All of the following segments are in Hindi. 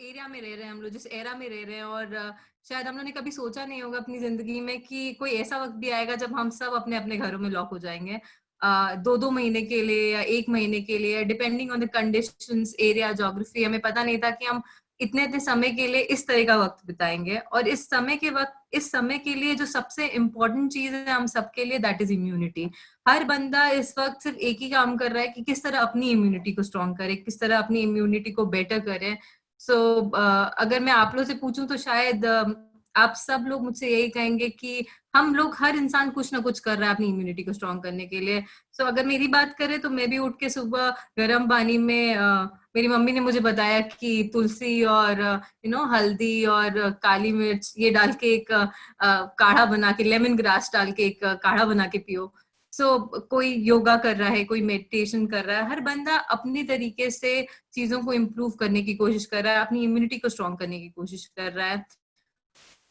एरिया में रह रहे हैं हम लोग, जिस एरा में रह रहे हैं, और शायद हम लोग ने कभी सोचा नहीं होगा अपनी जिंदगी में कि कोई ऐसा वक्त भी आएगा जब हम सब अपने अपने घरों में लॉक हो जाएंगे, 2-2 महीने के लिए या 1 महीने के लिए, depending on the conditions, area, geography. हमें पता नहीं था कि हम इतने इतने समय के लिए इस तरह का वक्त बिताएंगे, और इस समय के लिए जो सबसे इम्पोर्टेंट चीज है हम सबके लिए, दैट इज इम्यूनिटी। हर बंदा इस वक्त सिर्फ एक ही काम कर रहा है कि किस तरह अपनी इम्यूनिटी को स्ट्रॉन्ग करे, किस तरह अपनी इम्यूनिटी को बेटर करे। सो अगर मैं आप लोग से पूछूं तो शायद आप सब लोग मुझसे यही कहेंगे कि हम लोग, हर इंसान कुछ ना कुछ कर रहा है अपनी इम्यूनिटी को स्ट्रॉन्ग करने के लिए। सो अगर मेरी बात करें तो मैं भी उठ के सुबह गर्म पानी में, मेरी मम्मी ने मुझे बताया कि तुलसी और हल्दी और काली मिर्च ये डाल के एक काढ़ा बना के, लेमन ग्रास डाल के एक काढ़ा बना के पियो। कोई योगा कर रहा है, कोई मेडिटेशन कर रहा है, हर बंदा अपनी तरीके से चीजों को इम्प्रूव करने की कोशिश कर रहा है, अपनी इम्यूनिटी को स्ट्रॉन्ग करने की कोशिश कर रहा है।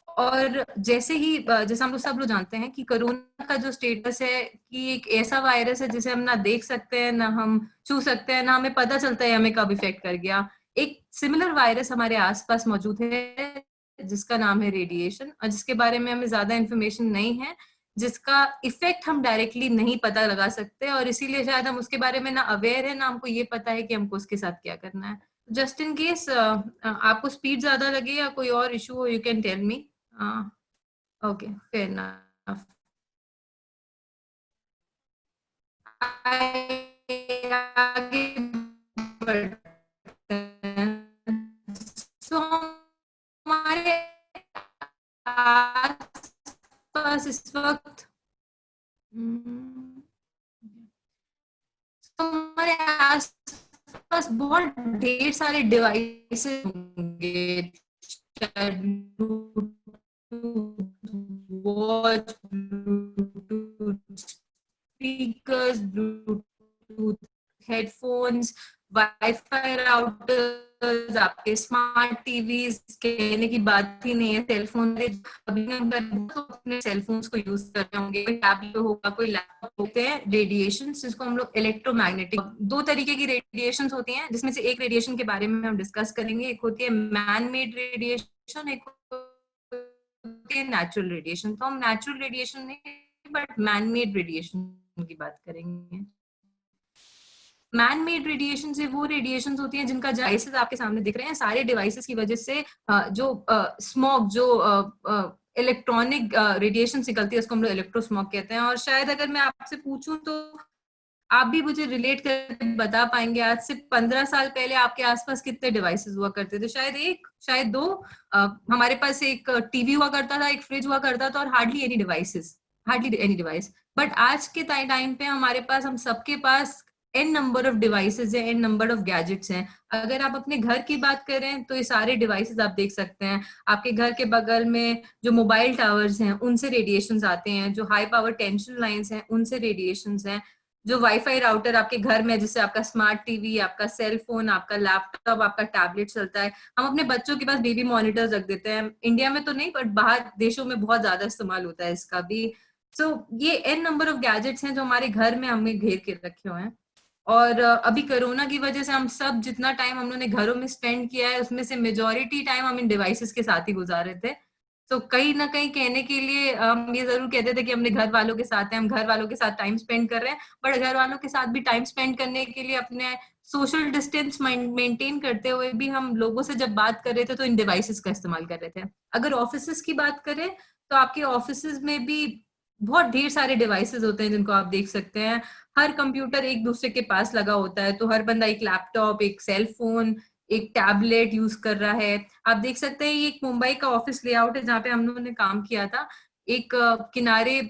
और जैसे हम लोग सब लोग जानते हैं कि कोरोना का जो स्टेटस है कि एक ऐसा वायरस है जिसे हम ना देख सकते हैं, ना हम छू सकते हैं, ना हमें पता चलता है हमें कब इफेक्ट कर गया। एक सिमिलर वायरस हमारे आसपास मौजूद है जिसका नाम है रेडिएशन, और जिसके बारे में हमें ज्यादा इन्फॉर्मेशन नहीं है, जिसका इफेक्ट हम डायरेक्टली नहीं पता लगा सकते, और इसीलिए शायद हम उसके बारे में ना अवेयर है, ना हमको ये पता है कि हमको उसके साथ क्या करना है। जस्ट इन केस आपको स्पीड ज्यादा लगे या कोई और इशू हो, you can tell me. Okay, fair enough. आगे बढ़ते हैं। So, हमारे आसपास इस वक्त हमारे आसपास बहुत ढेर सारे डिवाइसेस होंगे, watch, Bluetooth speakers, Bluetooth headphones, wifi routers, आपके स्मार्ट टीवीज, कहने की बात ही नहीं है, सेलफोन। अभी हम तो अपने सेलफोन्स को यूज कर रहे होंगे, कोई टैबलेट होगा, कोई लैपटॉप, होते हैं रेडिएशन जिसको हम लोग इलेक्ट्रोमैग्नेटिक। दो तरीके की रेडिएशन होती हैं, जिसमें से एक रेडिएशन के बारे में हम डिस्कस करेंगे। एक होती है मैन मेड रेडिएशन, एक होती है नेचुरल रेडिएशन। तो हम नेचुरल रेडिएशन नहीं बट मैन मेड रेडिएशन की बात करेंगे। मैन मेड रेडिएशन से वो रेडिएशन होती हैं जिनका डिवाइसेस आपके सामने दिख रहे हैं, सारे डिवाइसेस की वजह से जो स्मोक, जो इलेक्ट्रॉनिक रेडिएशन निकलती है उसको हम लोग इलेक्ट्रोस्मोक कहते हैं। और शायद अगर मैं आपसे पूछूं तो आप भी मुझे रिलेट करके बता पाएंगे, आज से 15 साल पहले आपके आसपास कितने डिवाइसेस हुआ करते थे? शायद एक, शायद दो। हमारे पास एक टीवी हुआ करता था, एक फ्रिज हुआ करता था, और हार्डली एनी डिवाइस। बट आज के टाइम पे हमारे पास, हम सबके पास एन नंबर ऑफ डिवाइसेस है, एन नंबर ऑफ गैजेट्स हैं। अगर आप अपने घर की बात करें तो ये सारे डिवाइसेस आप देख सकते हैं। आपके घर के बगल में जो मोबाइल टावर्स हैं उनसे रेडिएशंस आते हैं, जो हाई पावर टेंशन लाइंस हैं उनसे रेडिएशंस हैं, जो वाईफाई राउटर आपके घर में, जिससे आपका स्मार्ट टीवी, आपका सेल फोन, आपका लैपटॉप, आपका टैबलेट चलता है। हम अपने बच्चों के पास बेबी मॉनिटर्स रख देते हैं, इंडिया में तो नहीं बट बाहर देशों में बहुत ज्यादा इस्तेमाल होता है इसका भी। ये एन नंबर ऑफ गैजेट्स हैं जो हमारे घर में हमें घेर के रखे हुए हैं। और अभी कोरोना की वजह से हम सब जितना टाइम हम लोगों ने घरों में स्पेंड किया है, उसमें से मेजोरिटी टाइम हम इन डिवाइसेस के साथ ही गुजारे थे। तो कहीं ना कहीं कहने के लिए हम ये जरूर कहते थे कि अपने घर वालों के साथ हैं, हम घर वालों के साथ टाइम स्पेंड कर रहे हैं, बट घर वालों के साथ भी टाइम स्पेंड करने के लिए अपने सोशल डिस्टेंस मेंटेन करते हुए भी हम लोगों से जब बात कर रहे थे तो इन डिवाइसेस का इस्तेमाल कर रहे थे। अगर ऑफिसेस की बात करें तो आपके ऑफिसेस में भी बहुत ढेर सारे डिवाइसेस होते हैं जिनको आप देख सकते हैं। हर कंप्यूटर एक दूसरे के पास लगा होता है, तो हर बंदा एक लैपटॉप, एक सेल फोन, एक टैबलेट यूज कर रहा है। आप देख सकते हैं ये एक मुंबई का ऑफिस लेआउट है जहाँ पे हम लोगों ने काम किया था। एक किनारे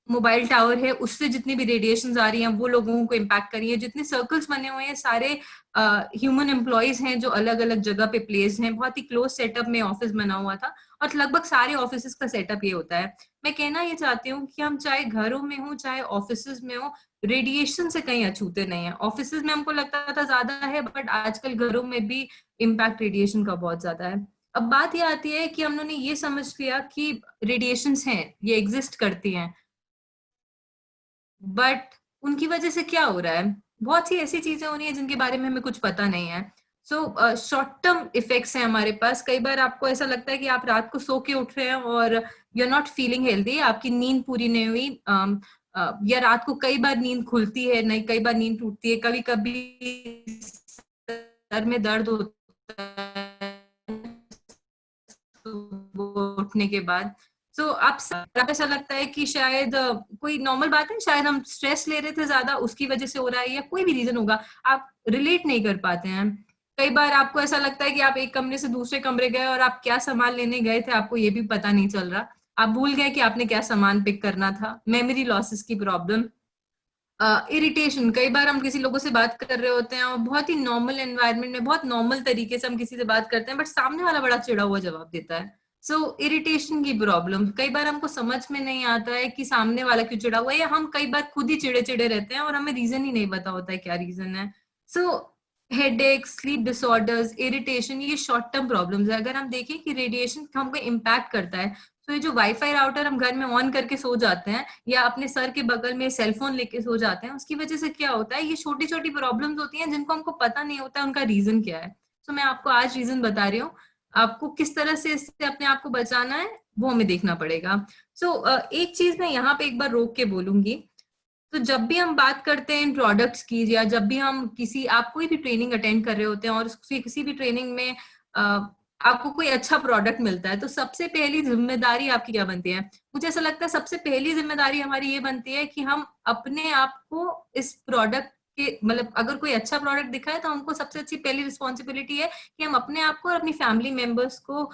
मोबाइल टावर है, उससे जितनी भी रेडिएशन आ रही हैं वो लोगों को इम्पैक्ट कर रही है। जितने सर्कल्स बने हुए हैं सारे ह्यूमन एम्प्लॉयज हैं जो अलग अलग जगह पे प्लेस्ड हैं। बहुत ही क्लोज सेटअप में ऑफिस बना हुआ था, और लगभग सारे ऑफिस का सेटअप ये होता है। मैं कहना ये चाहती हूँ कि हम चाहे घरों में हो चाहे ऑफिस में हो, रेडिएशन से कहीं अछूते नहीं है। ऑफिस में हमको लगता था ज्यादा है, बट आजकल घरों में भी इम्पैक्ट रेडिएशन का बहुत ज्यादा है। अब बात ये आती है कि हम लोगों ने ये समझ लिया कि रेडिएशंस हैं, ये एग्जिस्ट करती हैं, बट उनकी वजह से क्या हो रहा है? बहुत सी ऐसी चीजें हो रही है जिनके बारे में हमें कुछ पता नहीं है। सो शॉर्ट टर्म इफेक्ट्स हैं हमारे पास। कई बार आपको ऐसा लगता है कि आप रात को सो के उठ रहे हैं और you are not feeling healthy, आपकी नींद पूरी नहीं हुई, या रात को कई बार नींद खुलती है नहीं, कई बार नींद टूटती है, कभी कभी सर में दर्द होता है उठने के बाद। आप ऐसा लगता है कि शायद कोई नॉर्मल बात है, शायद हम स्ट्रेस ले रहे थे ज्यादा, उसकी वजह से हो रहा है, या कोई भी रीजन होगा, आप रिलेट नहीं कर पाते हैं। कई बार आपको ऐसा लगता है कि आप एक कमरे से दूसरे कमरे गए और आप क्या सामान लेने गए थे आपको ये भी पता नहीं चल रहा, आप भूल गए कि आपने क्या सामान पिक करना था। मेमोरी लॉसेस की प्रॉब्लम, इरिटेशन, कई बार हम किसी लोगों से बात कर रहे होते हैं और बहुत ही नॉर्मल एनवायरनमेंट में बहुत नॉर्मल तरीके से हम किसी से बात करते हैं, बट सामने वाला बड़ा चिड़ा हुआ जवाब देता है। सो इरिटेशन की प्रॉब्लम, कई बार हमको समझ में नहीं आता है कि सामने वाला क्यों चिड़ा हुआ है, या हम कई बार खुद ही चिड़े चिड़े रहते हैं और हमें रीजन ही नहीं पता होता है क्या रीजन है। सो हेडेक, स्लीप डिसऑर्डर्स, इरिटेशन, ये शॉर्ट टर्म प्रॉब्लम्स है। अगर हम देखें कि रेडिएशन हमको इम्पैक्ट करता है, तो ये जो वाईफाई राउटर हम घर में ऑन करके सो जाते हैं या अपने सर के बगल में सेलफोन लेके सो जाते हैं, उसकी वजह से क्या होता है, ये छोटी छोटी प्रॉब्लम्स होती हैं जिनको हमको पता नहीं होता है उनका रीजन क्या है। तो मैं आपको आज रीजन बता रही हूँ, आपको किस तरह से इससे अपने आप को बचाना है वो हमें देखना पड़ेगा। एक चीज मैं यहाँ पे एक बार रोक के बोलूंगी। तो जब भी हम बात करते हैं इन प्रोडक्ट्स की, या जब भी हम किसी, आप कोई भी ट्रेनिंग अटेंड कर रहे होते हैं और किसी भी ट्रेनिंग में आपको कोई अच्छा प्रोडक्ट मिलता है, तो सबसे पहली जिम्मेदारी आपकी क्या बनती है? मुझे ऐसा लगता है सबसे पहली जिम्मेदारी हमारी ये बनती है कि हम अपने आप को इस प्रोडक्ट के, मतलब अगर कोई अच्छा प्रोडक्ट दिखा है तो हमको सबसे अच्छी पहली रिस्पॉन्सिबिलिटी है कि हम अपने आप को और अपनी फैमिली मेंबर्स को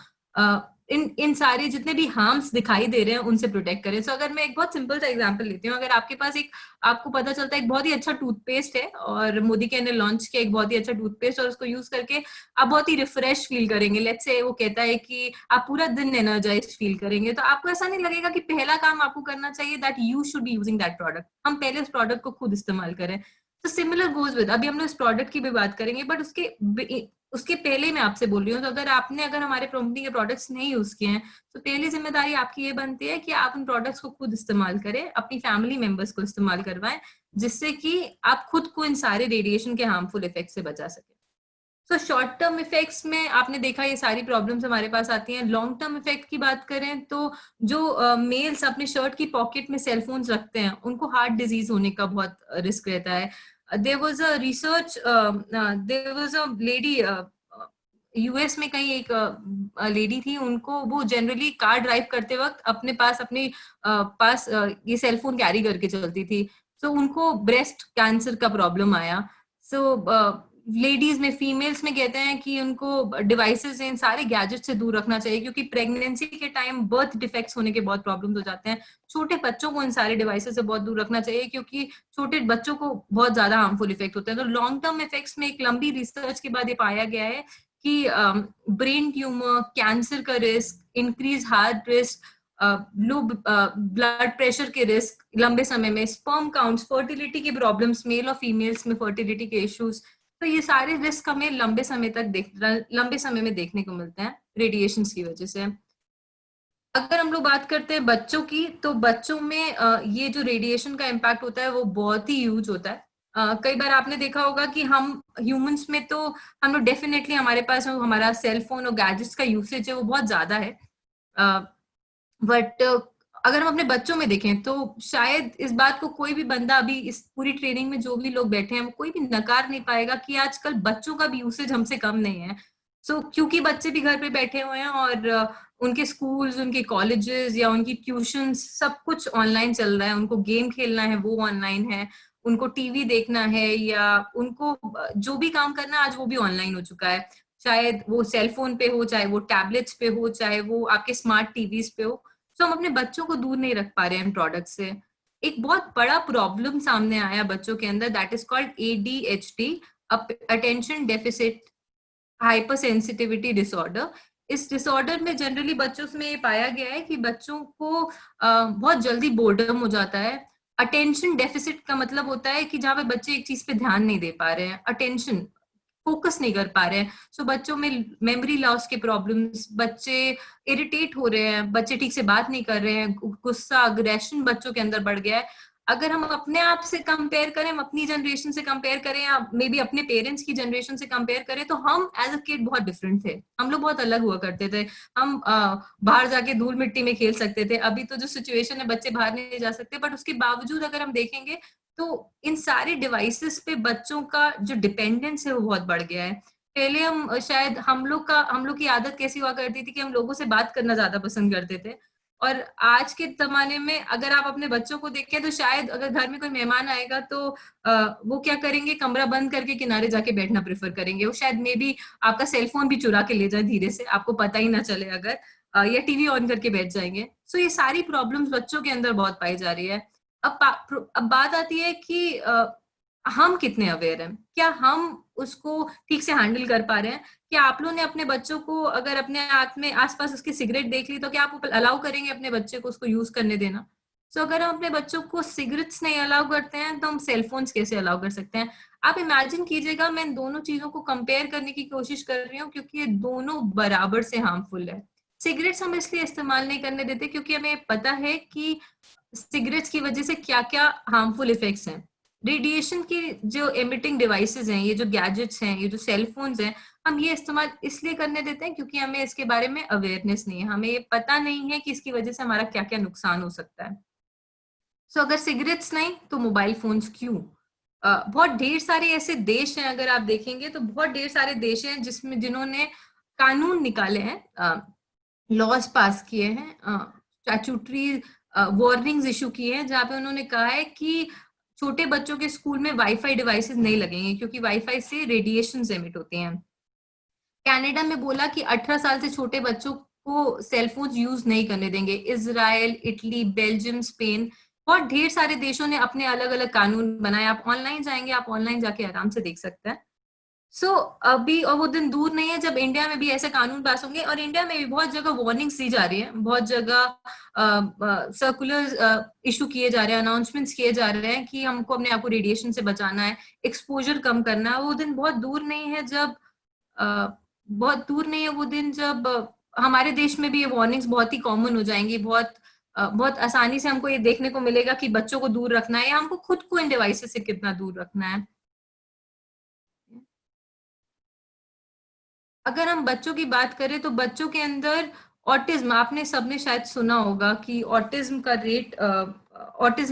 इन सारे जितने भी हार्म्स दिखाई दे रहे हैं उनसे प्रोटेक्ट करें। सो अगर मैं एक बहुत सिंपल सा एग्जांपल लेती हूँ, अगर आपके पास एक, आपको पता चलता है एक बहुत ही अच्छा टूथपेस्ट है और मोदी के ने लॉन्च किया एक बहुत ही अच्छा टूथपेस्ट, और उसको यूज करके आप बहुत ही रिफ्रेश फील करेंगे, लेट्स से वो कहता है कि आप पूरा दिन एनर्जाइज फील करेंगे, तो आपको ऐसा नहीं लगेगा कि पहला काम आपको करना चाहिए that you should be using that product, हम पहले उस प्रोडक्ट को खुद इस्तेमाल करें। तो सिमिलर गोज विद, अभी हम लोग इस प्रोडक्ट की भी बात करेंगे, बट उसके पहले मैं आपसे बोल रही हूँ, तो अगर हमारे कंपनी के प्रोडक्ट्स नहीं यूज किए हैं, तो पहली जिम्मेदारी आपकी ये बनती है कि आप उन प्रोडक्ट्स को खुद इस्तेमाल करें, अपनी फैमिली मेंबर्स को इस्तेमाल करवाएं, जिससे कि आप खुद को इन सारे रेडिएशन के हार्मफुल इफेक्ट से बचा सके। तो शॉर्ट टर्म इफेक्ट्स में आपने देखा ये सारी प्रॉब्लम्स हमारे पास आती हैं। लॉन्ग टर्म इफेक्ट की बात करें तो जो मेल्स अपने शर्ट की पॉकेट में सेलफोन्स रखते हैं उनको हार्ट डिजीज होने का बहुत रिस्क रहता है। There was a research, there was a lady, US में कहीं एक लेडी थी, उनको वो जनरली कार ड्राइव करते वक्त अपने पास अपने पास ये सेलफोन कैरी करके चलती थी, तो उनको ब्रेस्ट कैंसर का प्रॉब्लम आया। सो लेडीज में, फीमेल्स में कहते हैं कि उनको डिवाइसेस इन सारे गैजेट से दूर रखना चाहिए, क्योंकि प्रेगनेंसी के टाइम बर्थ डिफेक्ट्स होने के बहुत प्रॉब्लम्स हो जाते हैं। छोटे बच्चों को इन सारे डिवाइसेस से बहुत दूर रखना चाहिए, क्योंकि छोटे बच्चों को बहुत ज्यादा हार्मफुल इफेक्ट होते हैं। तो लॉन्ग टर्म इफेक्ट्स में एक लंबी रिसर्च के बाद ये पाया गया है कि ब्रेन ट्यूमर, कैंसर का risk, increase heart risk, low blood pressure के रिस्क लंबे समय में, स्पर्म काउंट्स, फर्टिलिटी की प्रॉब्लम्स मेल और फीमेल्स में, फर्टिलिटी के इश्यूज, तो ये सारे रिस्क हमें लंबे समय में देखने को मिलते हैं रेडिएशन की वजह से। अगर हम लोग बात करते हैं बच्चों की, तो बच्चों में ये जो रेडिएशन का इम्पैक्ट होता है वो बहुत ही ह्यूज होता है। कई बार आपने देखा होगा कि हम ह्यूमंस में तो हम लोग डेफिनेटली हमारे पास हमारा सेल फोन और गैजेट्स का यूसेज है वो बहुत ज्यादा है, बट अगर हम अपने बच्चों में देखें तो शायद इस बात को कोई भी बंदा, अभी इस पूरी ट्रेनिंग में जो भी लोग बैठे हैं वो कोई भी नकार नहीं पाएगा कि आजकल बच्चों का भी यूसेज हमसे कम नहीं है। क्योंकि बच्चे भी घर पे बैठे हुए हैं और उनके स्कूल्स, उनके कॉलेजेस या उनकी ट्यूशंस सब कुछ ऑनलाइन चल रहा है, उनको गेम खेलना है वो ऑनलाइन है, उनको टीवी देखना है, या उनको जो भी काम करना है आज वो भी ऑनलाइन हो चुका है, शायद वो सेलफोन पे हो, चाहे वो टैबलेट्स पे हो, चाहे वो आपके स्मार्ट टीवीज पे हो। तो हम अपने बच्चों को दूर नहीं रख पा रहे हैं इन प्रोडक्ट से। एक बहुत बड़ा प्रॉब्लम सामने आया बच्चों के अंदर, that is called ADHD, attention deficit hyper sensitivity disorder. इस डिसऑर्डर में जनरली बच्चों में ये पाया गया है कि बच्चों को बहुत जल्दी बोर्डम हो जाता है। अटेंशन डेफिसिट का मतलब होता है कि जहाँ पे बच्चे एक चीज पे ध्यान नहीं दे पा रहे हैं, अटेंशन फोकस नहीं कर पा रहे हैं। बच्चों में मेमोरी लॉस के प्रॉब्लम्स, बच्चे इरिटेट हो रहे हैं, बच्चे ठीक से बात नहीं कर रहे हैं, गुस्सा, अग्रेशन बच्चों के अंदर बढ़ गया है। अगर हम अपने आप से कंपेयर करें, हम अपनी जनरेशन से कंपेयर करें या मे बी अपने पेरेंट्स की जनरेशन से कंपेयर करें, तो हम एज अ किड बहुत डिफरेंट थे। हम लोग बहुत अलग हुआ करते थे। हम बाहर जाके धूल मिट्टी में खेल सकते थे। अभी तो जो सिचुएशन है, बच्चे बाहर नहीं जा सकते, बट उसके बावजूद अगर हम देखेंगे तो इन सारे डिवाइसेस पे बच्चों का जो डिपेंडेंस है वो बहुत बढ़ गया है। पहले हम शायद हम लोग की आदत कैसी हुआ करती थी कि हम लोगों से बात करना ज्यादा पसंद करते थे। और आज के जमाने में अगर आप अपने बच्चों को देखें तो शायद अगर घर में कोई मेहमान आएगा तो वो क्या करेंगे, कमरा बंद करके किनारे जाके बैठना प्रेफर करेंगे। वो शायद मे बी आपका सेलफोन भी चुरा के ले जाए धीरे से, आपको पता ही ना चले अगर, या टीवी ऑन करके बैठ जाएंगे। सो ये सारी प्रॉब्लम्स बच्चों के अंदर बहुत पाई जा रही है। अब बात आती है कि हम कितने अवेयर हैं, क्या हम उसको ठीक से हैंडल कर पा रहे हैं। क्या आप लोगों ने अपने बच्चों को अगर अपने हाथ में आसपास उसकी सिगरेट देख ली तो क्या आप अलाउ करेंगे अपने बच्चे को उसको यूज करने देना? सो अगर हम अपने बच्चों को सिगरेट्स नहीं अलाउ करते हैं तो हम सेलफोन्स कैसे अलाउ कर सकते हैं? आप इमेजिन कीजिएगा, मैं इन दोनों चीजों को कंपेयर करने की कोशिश कर रही हूँ क्योंकि ये दोनों बराबर से हार्मफुल है। सिगरेट्स हम इसलिए इस्तेमाल नहीं करने देते क्योंकि हमें पता है कि सिगरेट्स की वजह से क्या क्या हार्मफुल इफेक्ट्स हैं। रेडिएशन की जो एमिटिंग डिवाइसेस हैं, ये जो गैजेट्स हैं, ये जो सेल फोन्स हैं, हम ये इस्तेमाल इसलिए करने देते हैं क्योंकि हमें इसके बारे में अवेयरनेस नहीं है, हमें ये पता नहीं है कि इसकी वजह से हमारा क्या क्या नुकसान हो सकता है। सो अगर सिगरेट्स नहीं तो मोबाइल फोन्स क्यों? बहुत ढेर सारे ऐसे देश हैं, अगर आप देखेंगे तो बहुत ढेर सारे देश हैं जिन्होंने कानून निकाले हैं, लॉज पास किए हैं, स्टैट्यूटरी वार्निंग्स इशू किए हैं, जहाँ पे उन्होंने कहा है कि छोटे बच्चों के स्कूल में वाईफाई डिवाइसेस नहीं लगेंगे क्योंकि वाईफाई से रेडिएशन एमिट होते हैं। कनाडा में बोला कि 18 साल से छोटे बच्चों को सेलफोन यूज नहीं करने देंगे। इजराइल, इटली, बेल्जियम, स्पेन, बहुत ढेर सारे देशों ने अपने अलग अलग कानून बनाए। आप ऑनलाइन जाएंगे, आप ऑनलाइन जाके आराम से देख सकते हैं। अभी और वो दिन दूर नहीं है जब इंडिया में भी ऐसे कानून पास होंगे, और इंडिया में भी बहुत जगह वार्निंग्स दी जा रही है, बहुत जगह सर्कुलर इशू किए जा रहे हैं, अनाउंसमेंट्स किए जा रहे हैं कि हमको अपने आप को रेडिएशन से बचाना है, एक्सपोजर कम करना है। वो दिन बहुत दूर नहीं है जब हमारे देश में भी ये वार्निंग्स बहुत ही कॉमन हो जाएंगी। बहुत आसानी से हमको ये देखने को मिलेगा कि बच्चों को दूर रखना है या हमको खुद को इन डिवाइसेस से कितना दूर रखना है। अगर हम बच्चों की बात करें तो बच्चों के अंदर ऑटिज्म, आपने सबने शायद सुना होगा कि ऑटिज्म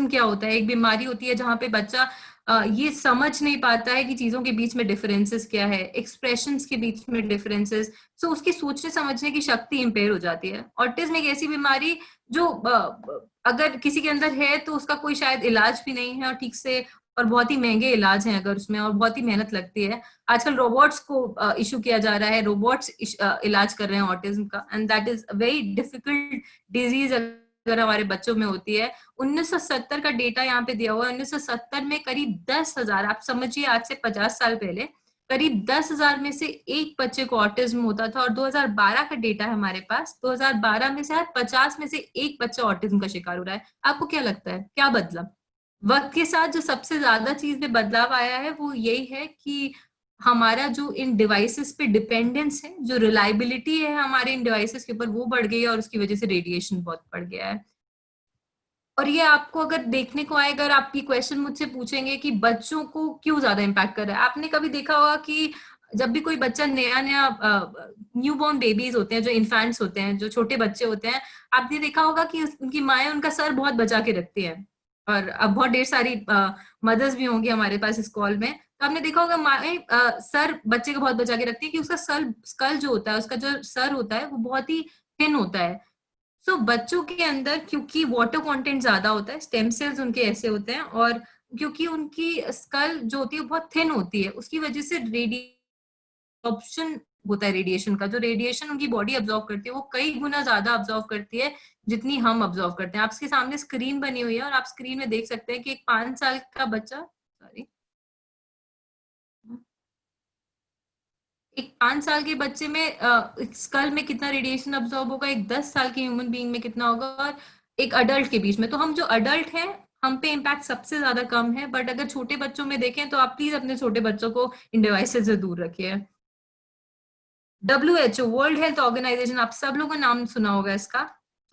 क्या होता है। एक बीमारी होती है जहाँ पे बच्चा ये समझ नहीं पाता है कि चीजों के बीच में डिफरेंसेस क्या है, एक्सप्रेशंस के बीच में डिफरेंसेस। सो उसकी सोचने समझने की शक्ति इम्पेयर हो जाती है। ऑटिज्म एक ऐसी बीमारी जो अगर किसी के अंदर है तो उसका कोई शायद इलाज भी नहीं है और ठीक से, और बहुत ही महंगे इलाज हैं अगर उसमें, और बहुत ही मेहनत लगती है। आजकल रोबोट्स को इशू किया जा रहा है, रोबोट्स इलाज कर रहे हैं ऑटिज्म का, and that is a very difficult disease अगर हमारे बच्चों में होती है। 1970 का डेटा यहाँ पे दिया हुआ है। 1970 में करीब 10,000, आप समझिए आज से 50 साल पहले करीब 10,000 में से एक बच्चे को ऑटिज्म होता था, और 2012 का डेटा है हमारे पास, 2012 में से हर 50 में से एक बच्चा ऑटिज्म का शिकार हो रहा है। आपको क्या लगता है क्या बदला? वक्त के साथ जो सबसे ज्यादा चीज में बदलाव आया है वो यही है कि हमारा जो इन डिवाइसेस पे डिपेंडेंस है, जो रिलायबिलिटी है हमारे इन डिवाइसेस के ऊपर, वो बढ़ गई है, और उसकी वजह से रेडिएशन बहुत बढ़ गया है। और ये आपको अगर देखने को आए, अगर आप ये क्वेश्चन मुझसे पूछेंगे कि बच्चों को क्यों ज्यादा इम्पैक्ट कर रहा है, आपने कभी देखा होगा कि जब भी कोई बच्चा नया नया न्यू बॉर्न बेबीज होते हैं, जो इन्फेंट्स होते हैं, जो छोटे बच्चे होते हैं, आपने देखा होगा कि उनकी माएं उनका सर बहुत बचा के रखती हैं। और अब बहुत ढेर सारी मदर्स भी होंगी हमारे पास इस कॉल में, तो आपने देखा होगा माएं सर बच्चे का बहुत बचा के रखती है कि उसका स्कल जो होता है, उसका जो सर होता है वो बहुत ही थिन होता है। बच्चों के अंदर क्योंकि वाटर कंटेंट ज्यादा होता है, स्टेम सेल्स उनके ऐसे होते हैं, और क्योंकि उनकी स्कल जो होती है वो बहुत थिन होती है, उसकी वजह से रेडिएशन होता है। रेडिएशन का जो रेडिएशन उनकी बॉडी अब्जॉर्व करती है वो कई गुना ज्यादा अब्जॉर्व करती है जितनी हम अब्जॉर्व करते हैं। आपके सामने स्क्रीन बनी हुई है और आप स्क्रीन में देख सकते हैं कि एक 5 साल का बच्चा, सॉरी, एक 5 साल के बच्चे में स्कल में कितना रेडिएशन अब्सॉर्ब होगा, एक 10 साल के ह्यूमन बीइंग में कितना होगा, और एक अडल्ट के बीच में। तो हम जो अडल्ट हैं हम पे इम्पैक्ट सबसे ज्यादा कम है, बट अगर छोटे बच्चों में देखें तो आप प्लीज अपने छोटे बच्चों को इन डिवाइसेस से दूर रखिए। WHO, वर्ल्ड हेल्थ ऑर्गेनाइजेशन, आप सब लोगों ने नाम सुना होगा इसका।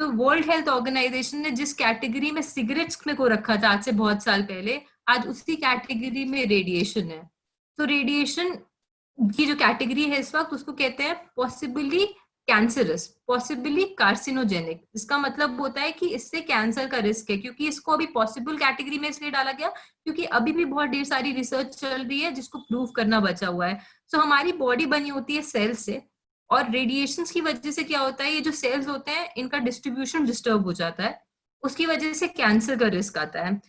तो वर्ल्ड हेल्थ ऑर्गेनाइजेशन ने जिस कैटेगरी में सिगरेट्स में को रखा था आज से बहुत साल पहले, आज उसी कैटेगरी में रेडिएशन है। तो रेडिएशन की जो कैटेगरी है इस वक्त, उसको कहते हैं पॉसिबली कैंसरस, पॉसिबली कार्सिनोजेनिक। इसका मतलब होता है कि इससे कैंसर का रिस्क है, क्योंकि इसको अभी पॉसिबल कैटेगरी में इसलिए डाला गया क्योंकि अभी भी बहुत ढेर सारी रिसर्च चल रही है जिसको प्रूव करना बचा हुआ है। सो हमारी बॉडी बनी होती है सेल से, और रेडिएशन की वजह से क्या होता है, ये जो सेल्स होते हैं इनका डिस्ट्रीब्यूशन डिस्टर्ब हो जाता है, उसकी वजह से कैंसर का रिस्क आता है।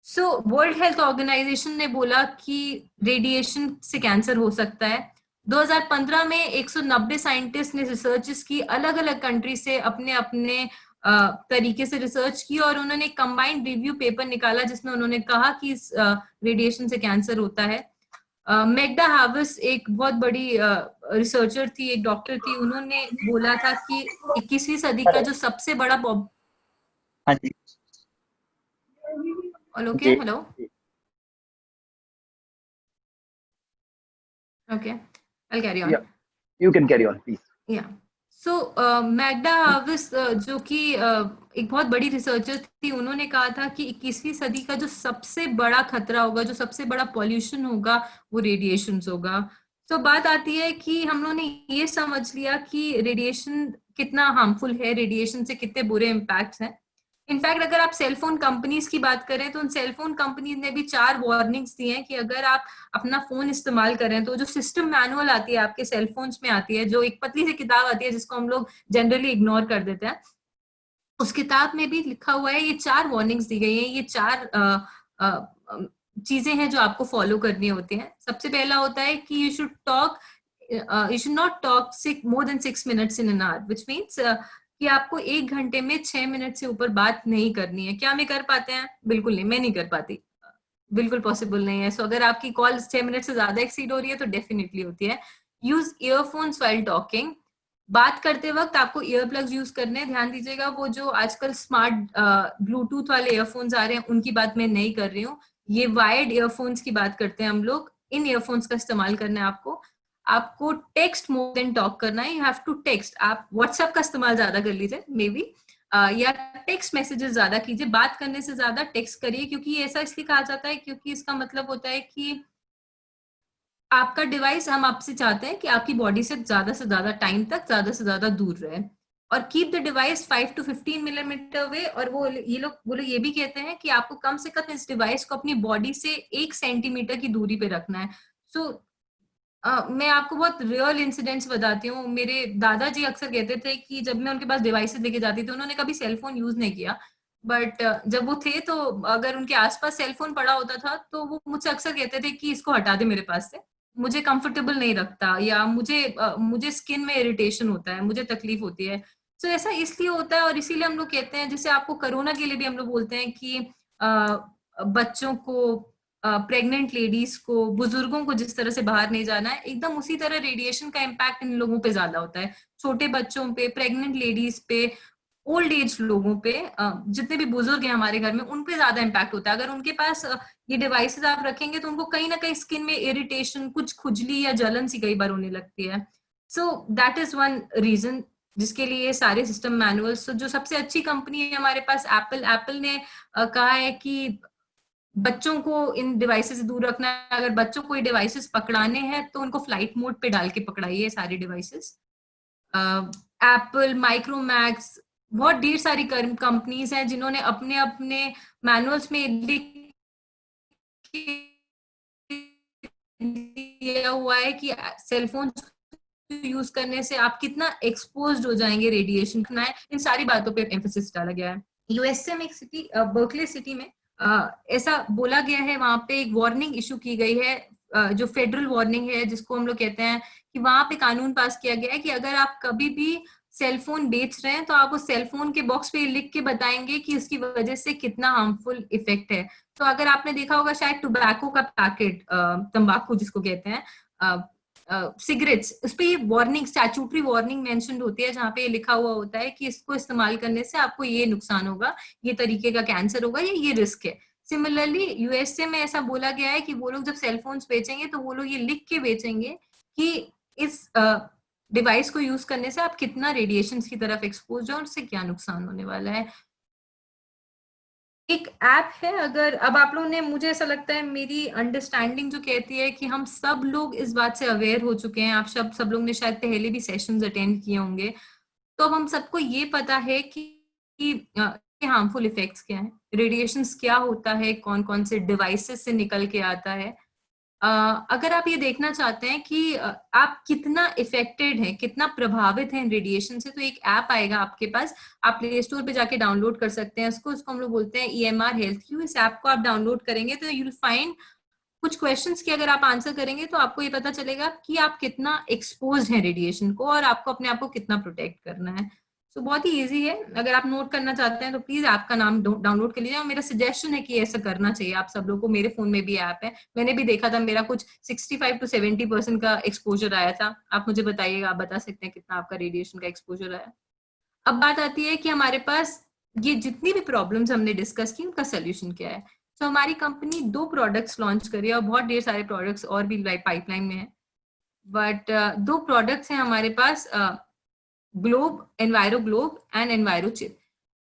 सो वर्ल्ड हेल्थ ऑर्गेनाइजेशन ने बोला कि रेडिएशन से कैंसर हो सकता है। 2015 में 190 साइंटिस्ट ने रिसर्चेस की अलग अलग कंट्री से, अपने अपने तरीके से रिसर्च की, और उन्होंने कंबाइंड रिव्यू पेपर निकाला जिसमें उन्होंने कहा कि रेडिएशन से कैंसर होता है। मैग्डा हाविस एक बहुत बड़ी रिसर्चर थी, एक डॉक्टर थी, उन्होंने बोला था कि 21वीं सदी का जो सबसे बड़ा हाँ जी, okay, hello, okay, I'll carry on. Yeah, you can carry on, please. Yeah. So Magda Havis जो कि एक बहुत बड़ी रिसर्चर थी, उन्होंने कहा था कि 21वीं सदी का जो सबसे बड़ा खतरा होगा, जो सबसे बड़ा पॉल्यूशन होगा, वो रेडिएशन होगा। तो बात आती है कि हम लोगों ने ये समझ लिया कि रेडिएशन कितना हार्मफुल है, रेडिएशन से कितने बुरे इम्पैक्ट्स हैं। इनफैक्ट अगर आप सेलफोन कंपनीज की बात करें तो उन सेलफोन कंपनीज ने भी 4 वार्निंग्स दी हैं कि अगर आप अपना फोन इस्तेमाल करें तो जो सिस्टम मैनुअल आती है आपके सेलफोन्स में आती है, जो एक पतली सी किताब आती है जिसको हम लोग जनरली इग्नोर कर देते हैं, उस किताब में भी लिखा हुआ है, ये 4 वार्निंग्स दी गई हैं, ये 4 चीजें हैं जो आपको फॉलो करनी होती हैं। सबसे पहला होता है कि you should not talk more than 6 minutes in an hour, which means कि आपको 1 घंटे में 6 मिनट से ऊपर बात नहीं करनी है। क्या हम ये कर पाते हैं? बिल्कुल नहीं, मैं नहीं कर पाती, बिल्कुल पॉसिबल नहीं है। सो अगर आपकी कॉल 6 मिनट से ज्यादा एक्सीड हो रही है तो डेफिनेटली होती है। यूज ईयरफोन्स व्हाइल टॉकिंग, बात करते वक्त आपको ईयर प्लग्स यूज करने हैं। ध्यान दीजिएगा, वो जो आजकल स्मार्ट ब्लूटूथ वाले ईयरफोन्स आ रहे हैं उनकी बात मैं नहीं कर रही हूँ, ये वायर्ड ईयरफोन्स की बात करते हैं हम लोग। इन ईयरफोन्स का इस्तेमाल करना है आपको। आपको टेक्स्ट मोर देन टॉक करना है, यू हैव टू टेक्स्ट। आप व्हाट्सएप का इस्तेमाल ज्यादा कर लीजिए मे बी, या टेक्स्ट मैसेजेस ज्यादा कीजिए, बात करने से ज्यादा टेक्स्ट करिए, क्योंकि ऐसा इसलिए कहा जाता है क्योंकि इसका मतलब होता है कि आपका डिवाइस, हम आपसे चाहते हैं कि आपकी बॉडी से ज्यादा टाइम तक ज्यादा से ज्यादा दूर रहे, और keep the device 5 to 15 millimetre away. और वो लोग ये भी कहते हैं कि आपको कम से कम इस डिवाइस को अपनी बॉडी से 1 सेंटीमीटर की दूरी पे रखना है। सो मैं आपको बहुत रियल इंसिडेंट्स बताती हूँ। मेरे दादाजी अक्सर कहते थे कि जब मैं उनके पास डिवाइसेस लेके जाती थी, उन्होंने कभी सेलफोन यूज नहीं किया, बट जब वो थे तो अगर उनके आसपास सेलफोन पड़ा होता था तो वो मुझसे अक्सर कहते थे कि इसको हटा दे मेरे पास से, मुझे कंफर्टेबल नहीं रखता, या मुझे स्किन में इरिटेशन होता है, मुझे तकलीफ होती है। तो ऐसा इसलिए होता है, और इसीलिए हम लोग कहते हैं, जैसे आपको कोरोना के लिए भी हम लोग बोलते हैं कि बच्चों को, प्रेग्नेंट लेडीज को, बुजुर्गों को जिस तरह से बाहर नहीं जाना है, एकदम उसी तरह रेडिएशन का इम्पैक्ट इन लोगों पे ज्यादा होता है। छोटे बच्चों पे, प्रेग्नेंट लेडीज पे, ओल्ड एज लोगों पे, जितने भी बुजुर्ग हैं हमारे घर में, उन पे ज्यादा इम्पैक्ट होता है। अगर उनके पास ये डिवाइसेस आप रखेंगे तो उनको कहीं ना कहीं स्किन में इरिटेशन, कुछ खुजली या जलन सी कई बार होने लगती है। So that is one reason जिसके लिए सारे सिस्टम मैनुअल्स। जो सबसे अच्छी कंपनी है हमारे पास, एप्पल ने कहा है कि बच्चों को इन डिवाइसेस से दूर रखना है। अगर बच्चों को ये डिवाइसेस पकड़ाने हैं तो उनको फ्लाइट मोड पे डाल के पकड़ाइए सारे डिवाइसेस। एप्पल, माइक्रोमैक्स, बहुत ढेर सारी कंपनीज हैं जिन्होंने अपने अपने मैनुअल्स में लिख दिया हुआ है कि सेलफोन यूज करने से आप कितना एक्सपोज्ड हो जाएंगे रेडिएशन है। इन सारी बातों पे एम्फेसिस डाला गया है। यूएसए में एक सिटी, बर्कले सिटी में ऐसा बोला गया है, वहां पे एक वार्निंग इशू की गई है, जो फेडरल वार्निंग है जिसको हम लोग कहते हैं, कि वहां पे कानून पास किया गया है कि अगर आप कभी भी सेलफोन बेच रहे हैं तो आप उस सेलफोन के बॉक्स पे लिख के बताएंगे कि उसकी वजह से कितना हार्मफुल इफेक्ट है। तो अगर आपने देखा होगा शायद टोबैको का पैकेट, तंबाकू जिसको कहते हैं, सिगरेट्स, उस पर ये वार्निंग, स्टैट्यूटरी वार्निंग मेंशन्ड होती है, जहाँ पे ये लिखा हुआ होता है कि इसको इस्तेमाल करने से आपको ये नुकसान होगा, ये तरीके का कैंसर होगा, ये रिस्क है। सिमिलरली यूएसए में ऐसा बोला गया है कि वो लोग जब सेलफोन्स बेचेंगे तो वो लोग ये लिख के बेचेंगे कि इस डिवाइस को यूज करने से आप कितना रेडिएशन की तरफ एक्सपोज हो और उससे क्या नुकसान होने वाला है। एक ऐप है, अगर अब आप लोगों ने, मुझे ऐसा लगता है मेरी अंडरस्टैंडिंग जो कहती है कि हम सब लोग इस बात से अवेयर हो चुके हैं, आप सब लोग ने शायद पहले भी सेशंस अटेंड किए होंगे, तो अब हम सबको ये पता है कि हार्मफुल इफेक्ट्स क्या है, रेडिएशंस क्या होता है, कौन कौन से डिवाइसेस से निकल के आता है। अगर आप ये देखना चाहते हैं कि आप कितना इफेक्टेड हैं, कितना प्रभावित हैं रेडिएशन से, तो एक ऐप आएगा आपके पास, आप प्ले स्टोर पे जाके डाउनलोड कर सकते हैं उसको हम लोग बोलते हैं EMR हेल्थ क्यू। इस ऐप को आप डाउनलोड करेंगे तो यूल फाइंड कुछ क्वेश्चंस की अगर आप आंसर करेंगे तो आपको ये पता चलेगा कि आप कितना एक्सपोज हैं रेडिएशन को और आपको अपने आप को कितना प्रोटेक्ट करना है। तो बहुत ही इजी है, अगर आप नोट करना चाहते हैं तो प्लीज ऐप का नाम डाउनलोड कर लीजिए। और मेरा सजेशन है कि ऐसा करना चाहिए आप सब लोगों को। मेरे फोन में भी ऐप है, मैंने भी देखा था, मेरा कुछ 65 to 70% का एक्सपोजर आया था। आप मुझे बताइएगा, आप बता सकते हैं कितना आपका रेडिएशन का एक्सपोजर आया। अब बात आती है कि हमारे पास ये जितनी भी प्रॉब्लम्स हमने डिस्कस की उनका सोल्यूशन क्या है। तो हमारी कंपनी 2 प्रोडक्ट्स लॉन्च करी है और बहुत ढेर सारे प्रोडक्ट्स और भी पाइपलाइन में है, बट 2 प्रोडक्ट्स हैं हमारे पास, globe, enviro globe and enviro chip.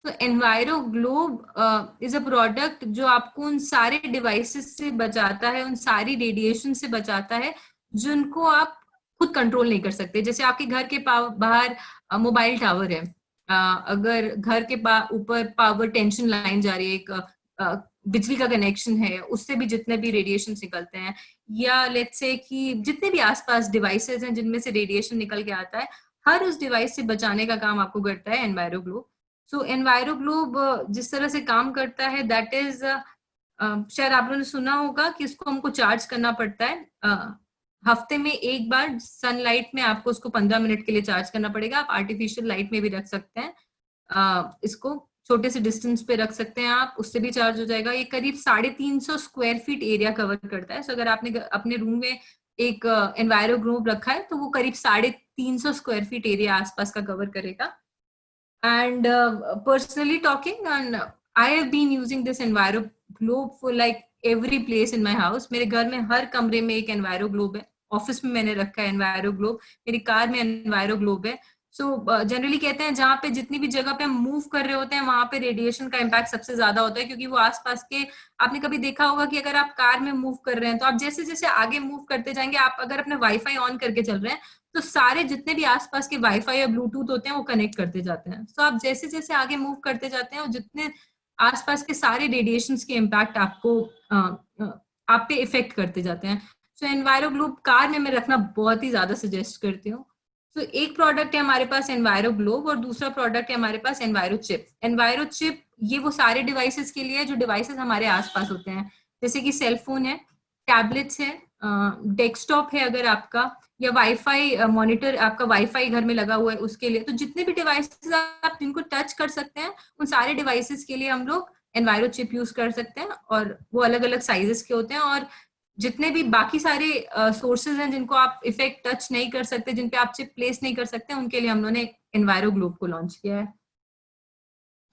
तो enviro globe is a product जो आपको उन सारे डिवाइसेस से बचाता है, उन सारी रेडिएशन से बचाता है जिनको आप खुद कंट्रोल नहीं कर सकते। जैसे आपके घर के बाहर मोबाइल टावर है, अगर घर के ऊपर पावर टेंशन लाइन जा रही है, एक बिजली का कनेक्शन है, उससे भी जितने भी रेडिएशन निकलते हैं, या लेट्स से कि जितने भी आसपास डिवाइसेस हैं जिनमें से रेडिएशन निकल के आता है, हर उस डिवाइस से बचाने का काम आपको करता है एनवायरो ग्लोब। सो एनवायरो ग्लोब जिस तरह से काम करता है, दैट इज शायद आप लोगों ने सुना होगा कि इसको हमको चार्ज करना पड़ता है, हफ्ते में एक बार सनलाइट में आपको उसको 15 मिनट के लिए चार्ज करना पड़ेगा। आप आर्टिफिशियल लाइट में भी रख सकते हैं, इसको छोटे से डिस्टेंस पे रख सकते हैं आप, उससे भी चार्ज हो जाएगा। ये करीब 350 स्क्वायर फीट एरिया कवर करता है। सो अगर आपने अपने रूम में एक एनवायरो ग्लोब रखा है तो वो करीब 350 स्क्वायर फीट एरिया आसपास का कवर करेगा। And personally talking, and I have been using this enviro globe for like every place in my house. मेरे घर में हर कमरे में एक एनवायरो ग्लोब है, ऑफिस में मैंने रखा है एनवायरो ग्लोब, मेरी कार में एनवायरो ग्लोब है। सो जनरली कहते हैं जहाँ पे जितनी भी जगह पे हम मूव कर रहे होते हैं वहां पे रेडिएशन का इम्पैक्ट सबसे ज्यादा होता है, क्योंकि वो आसपास के, आपने कभी देखा होगा कि अगर आप कार में मूव कर रहे हैं तो आप जैसे जैसे आगे मूव करते जाएंगे, आप अगर अपने वाईफाई ऑन करके चल रहे हैं तो सारे जितने भी आसपास के वाईफाई या ब्लूटूथ होते हैं वो कनेक्ट करते जाते हैं। तो आप जैसे जैसे आगे मूव करते जाते हैं और जितने आसपास के सारे रेडिएशन के इम्पैक्ट आपको आप पे इफेक्ट करते जाते हैं। सो एनवायरो ग्लोब कार में मैं रखना बहुत ही ज्यादा सजेस्ट करती हूँ। तो एक प्रोडक्ट है हमारे पास एनवायरो ग्लोब और दूसरा प्रोडक्ट है हमारे पास एनवायरो चिप। एनवायरो चिप ये वो सारे डिवाइसेस के लिए है जो डिवाइसेस हमारे आसपास होते हैं, जैसे कि सेलफोन है, टैबलेट्स है, डेस्कटॉप है अगर आपका, या वाईफाई मॉनिटर आपका वाईफाई घर में लगा हुआ है उसके लिए। तो जितने भी डिवाइसेस आप जिनको टच कर सकते हैं उन सारे डिवाइसेस के लिए हम लोग एनवायरो चिप यूज कर सकते हैं, और वो अलग अलग साइजेस के होते हैं। और जितने भी बाकी सारे सोर्सेज हैं जिनको आप इफेक्ट टच नहीं कर सकते, जिन पे आप चिप प्लेस नहीं कर सकते, उनके लिए हम लोगों ने एनवायरो ग्लोब को लॉन्च किया है।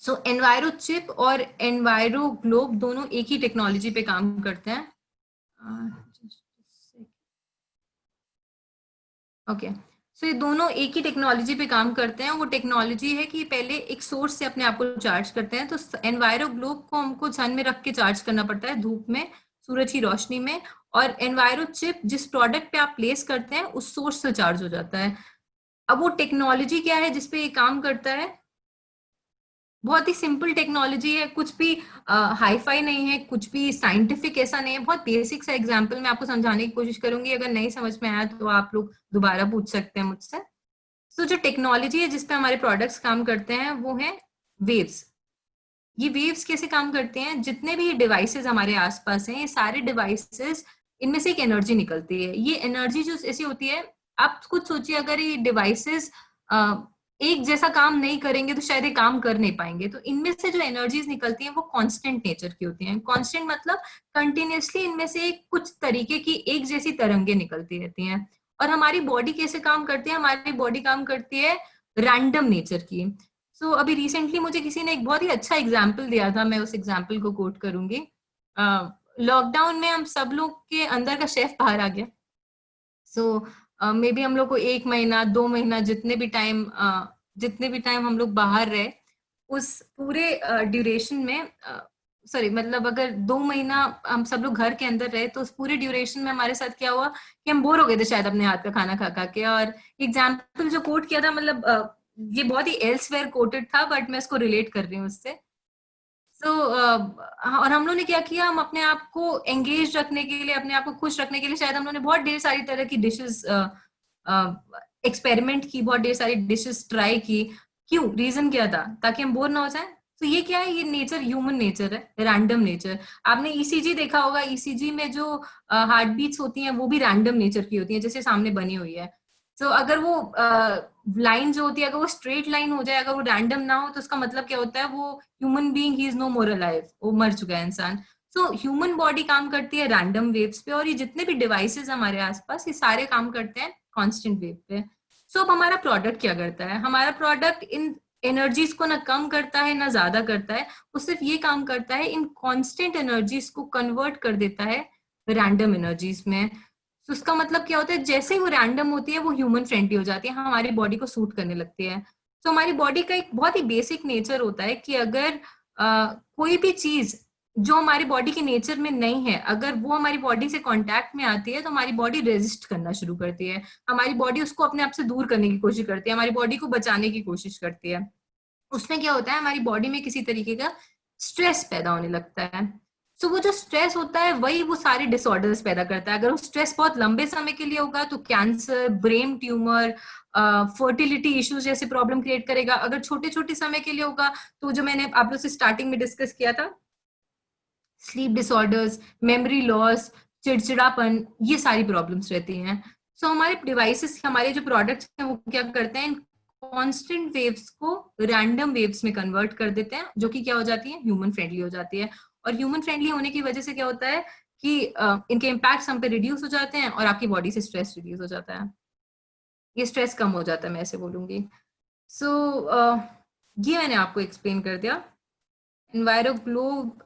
सो एनवायरो चिप और एनवायरो ग्लोब दोनों एक ही टेक्नोलॉजी पे काम करते हैं। ओके, सो ये दोनों एक ही टेक्नोलॉजी पे काम करते हैं। वो टेक्नोलॉजी है कि पहले एक सोर्स से अपने आप को चार्ज करते हैं। तो एनवायरो ग्लोब को हमको सन में रख के चार्ज करना पड़ता है, धूप में, सूरज की रोशनी में। और एनवायरो चिप जिस प्रोडक्ट पे आप प्लेस करते हैं उस सोर्स से चार्ज हो जाता है। अब वो टेक्नोलॉजी क्या है जिसपे ये काम करता है, बहुत ही सिंपल टेक्नोलॉजी है, कुछ भी हाई फाई नहीं है, कुछ भी साइंटिफिक ऐसा नहीं है। बहुत बेसिक सा एग्जांपल मैं आपको समझाने की कोशिश करूंगी, अगर नहीं समझ में आया तो आप लोग दोबारा पूछ सकते हैं मुझसे। तो जो टेक्नोलॉजी है जिसपे हमारे प्रोडक्ट्स काम करते हैं वो है वेव्स। ये वेव्स कैसे काम करते हैं, जितने भी डिवाइसेस हमारे आसपास हैं, ये सारे डिवाइसेस, इनमें से एक एनर्जी निकलती है। ये एनर्जी जो ऐसी होती है, आप खुद सोचिए अगर ये डिवाइसेस एक जैसा काम नहीं करेंगे तो शायद ये काम कर नहीं पाएंगे। तो इनमें से जो एनर्जीज निकलती हैं वो कांस्टेंट नेचर की होती हैं। कांस्टेंट मतलब कंटिन्यूअसली इनमें से कुछ तरीके की एक जैसी तरंगे निकलती रहती हैं। और हमारी बॉडी कैसे काम करती है, हमारी बॉडी काम करती है रैंडम नेचर की। सो अभी रिसेंटली मुझे किसी ने एक बहुत ही अच्छा एग्जाम्पल दिया था, मैं उस एग्जाम्पल को कोट करूंगी। लॉकडाउन में हम सब लोग के अंदर का शेफ बाहर आ गया। सो मे बी हम लोग को 1 महीना 2 महीना जितने भी टाइम हम लोग बाहर रहे, उस पूरे ड्यूरेशन में, सॉरी मतलब अगर 2 महीना हम सब लोग घर के अंदर रहे, तो उस पूरे ड्यूरेशन में हमारे साथ क्या हुआ कि हम बोर हो गए थे शायद अपने हाथ का खाना खा खा के। और एग्जाम्पल जो कोट किया था, मतलब ये बहुत ही एल्सवेयर कोटेड था, बट मैं इसको रिलेट कर रही हूँ उससे। तो और हम लोगों ने क्या किया, हम अपने आप को एंगेज रखने के लिए, अपने आप को खुश रखने के लिए शायद हम लोगों ने बहुत ढेर सारी तरह की डिशेस एक्सपेरिमेंट की, बहुत ढेर सारी डिशेस ट्राई की। क्यों? रीजन क्या था? ताकि हम बोर ना हो जाए। तो ये क्या है? ये नेचर, ह्यूमन नेचर है, रैंडम नेचर। आपने ईसीजी देखा होगा, ईसीजी में जो हार्ट बीट्स होती हैं वो भी रैंडम नेचर की होती हैं, जैसे सामने बनी हुई है। तो अगर वो लाइन जो होती है, अगर वो स्ट्रेट लाइन हो जाए, अगर वो रैंडम ना हो, तो उसका मतलब क्या होता है? वो human being, he is no more alive, वो मर चुका है इंसान। सो ह्यूमन बॉडी काम करती है रैंडम वेव्स पे, और ये जितने भी डिवाइसेस हमारे आसपास, ये सारे काम करते हैं कांस्टेंट वेव पे। सो अब हमारा प्रोडक्ट क्या करता है? हमारा प्रोडक्ट इन एनर्जीज को ना कम करता है ना ज्यादा करता है, वो सिर्फ ये काम करता है, इन कांस्टेंट एनर्जीज को कन्वर्ट कर देता है रैंडम एनर्जीज में। तो उसका मतलब क्या होता है? जैसे ही वो रैंडम होती है, वो ह्यूमन फ्रेंडली हो जाती है, हमारी बॉडी को सूट करने लगती है। तो हमारी बॉडी का एक बहुत ही बेसिक नेचर होता है कि अगर कोई भी चीज जो हमारी बॉडी के नेचर में नहीं है, अगर वो हमारी बॉडी से कांटेक्ट में आती है, तो हमारी बॉडी रेजिस्ट करना शुरू करती है। हमारी बॉडी उसको अपने आप से दूर करने की कोशिश करती है, हमारी बॉडी को बचाने की कोशिश करती है। उसमें क्या होता है? हमारी बॉडी में किसी तरीके का स्ट्रेस पैदा होने लगता है। सो वो जो स्ट्रेस होता है, वही वो सारे डिसऑर्डर्स पैदा करता है। अगर वो स्ट्रेस बहुत लंबे समय के लिए होगा, तो cancer, brain tumour, fertility issues जैसे प्रॉब्लम क्रिएट करेगा। अगर छोटे छोटे समय के लिए होगा, तो जो मैंने आप लोग से स्टार्टिंग में डिस्कस किया था, स्लीप डिसऑर्डर्स, मेमोरी लॉस, चिड़चिड़ापन, ये सारी प्रॉब्लम्स रहती हैं। सो हमारे डिवाइसेस, हमारे जो प्रोडक्ट्स हैं, वो क्या करते हैं? कांस्टेंट वेव्स को रैंडम वेव्स में कन्वर्ट कर देते हैं, जो कि क्या हो जाती है? ह्यूमन फ्रेंडली हो जाती है। और ह्यूमन फ्रेंडली होने की वजह से क्या होता है कि इनके इम्पैक्ट हम पे रिड्यूस हो जाते हैं, और आपकी बॉडी से स्ट्रेस रिड्यूस हो जाता है, ये स्ट्रेस कम हो जाता है, मैं ऐसे बोलूंगी। सो ये मैंने आपको एक्सप्लेन कर दिया। एनवायरो ग्लोब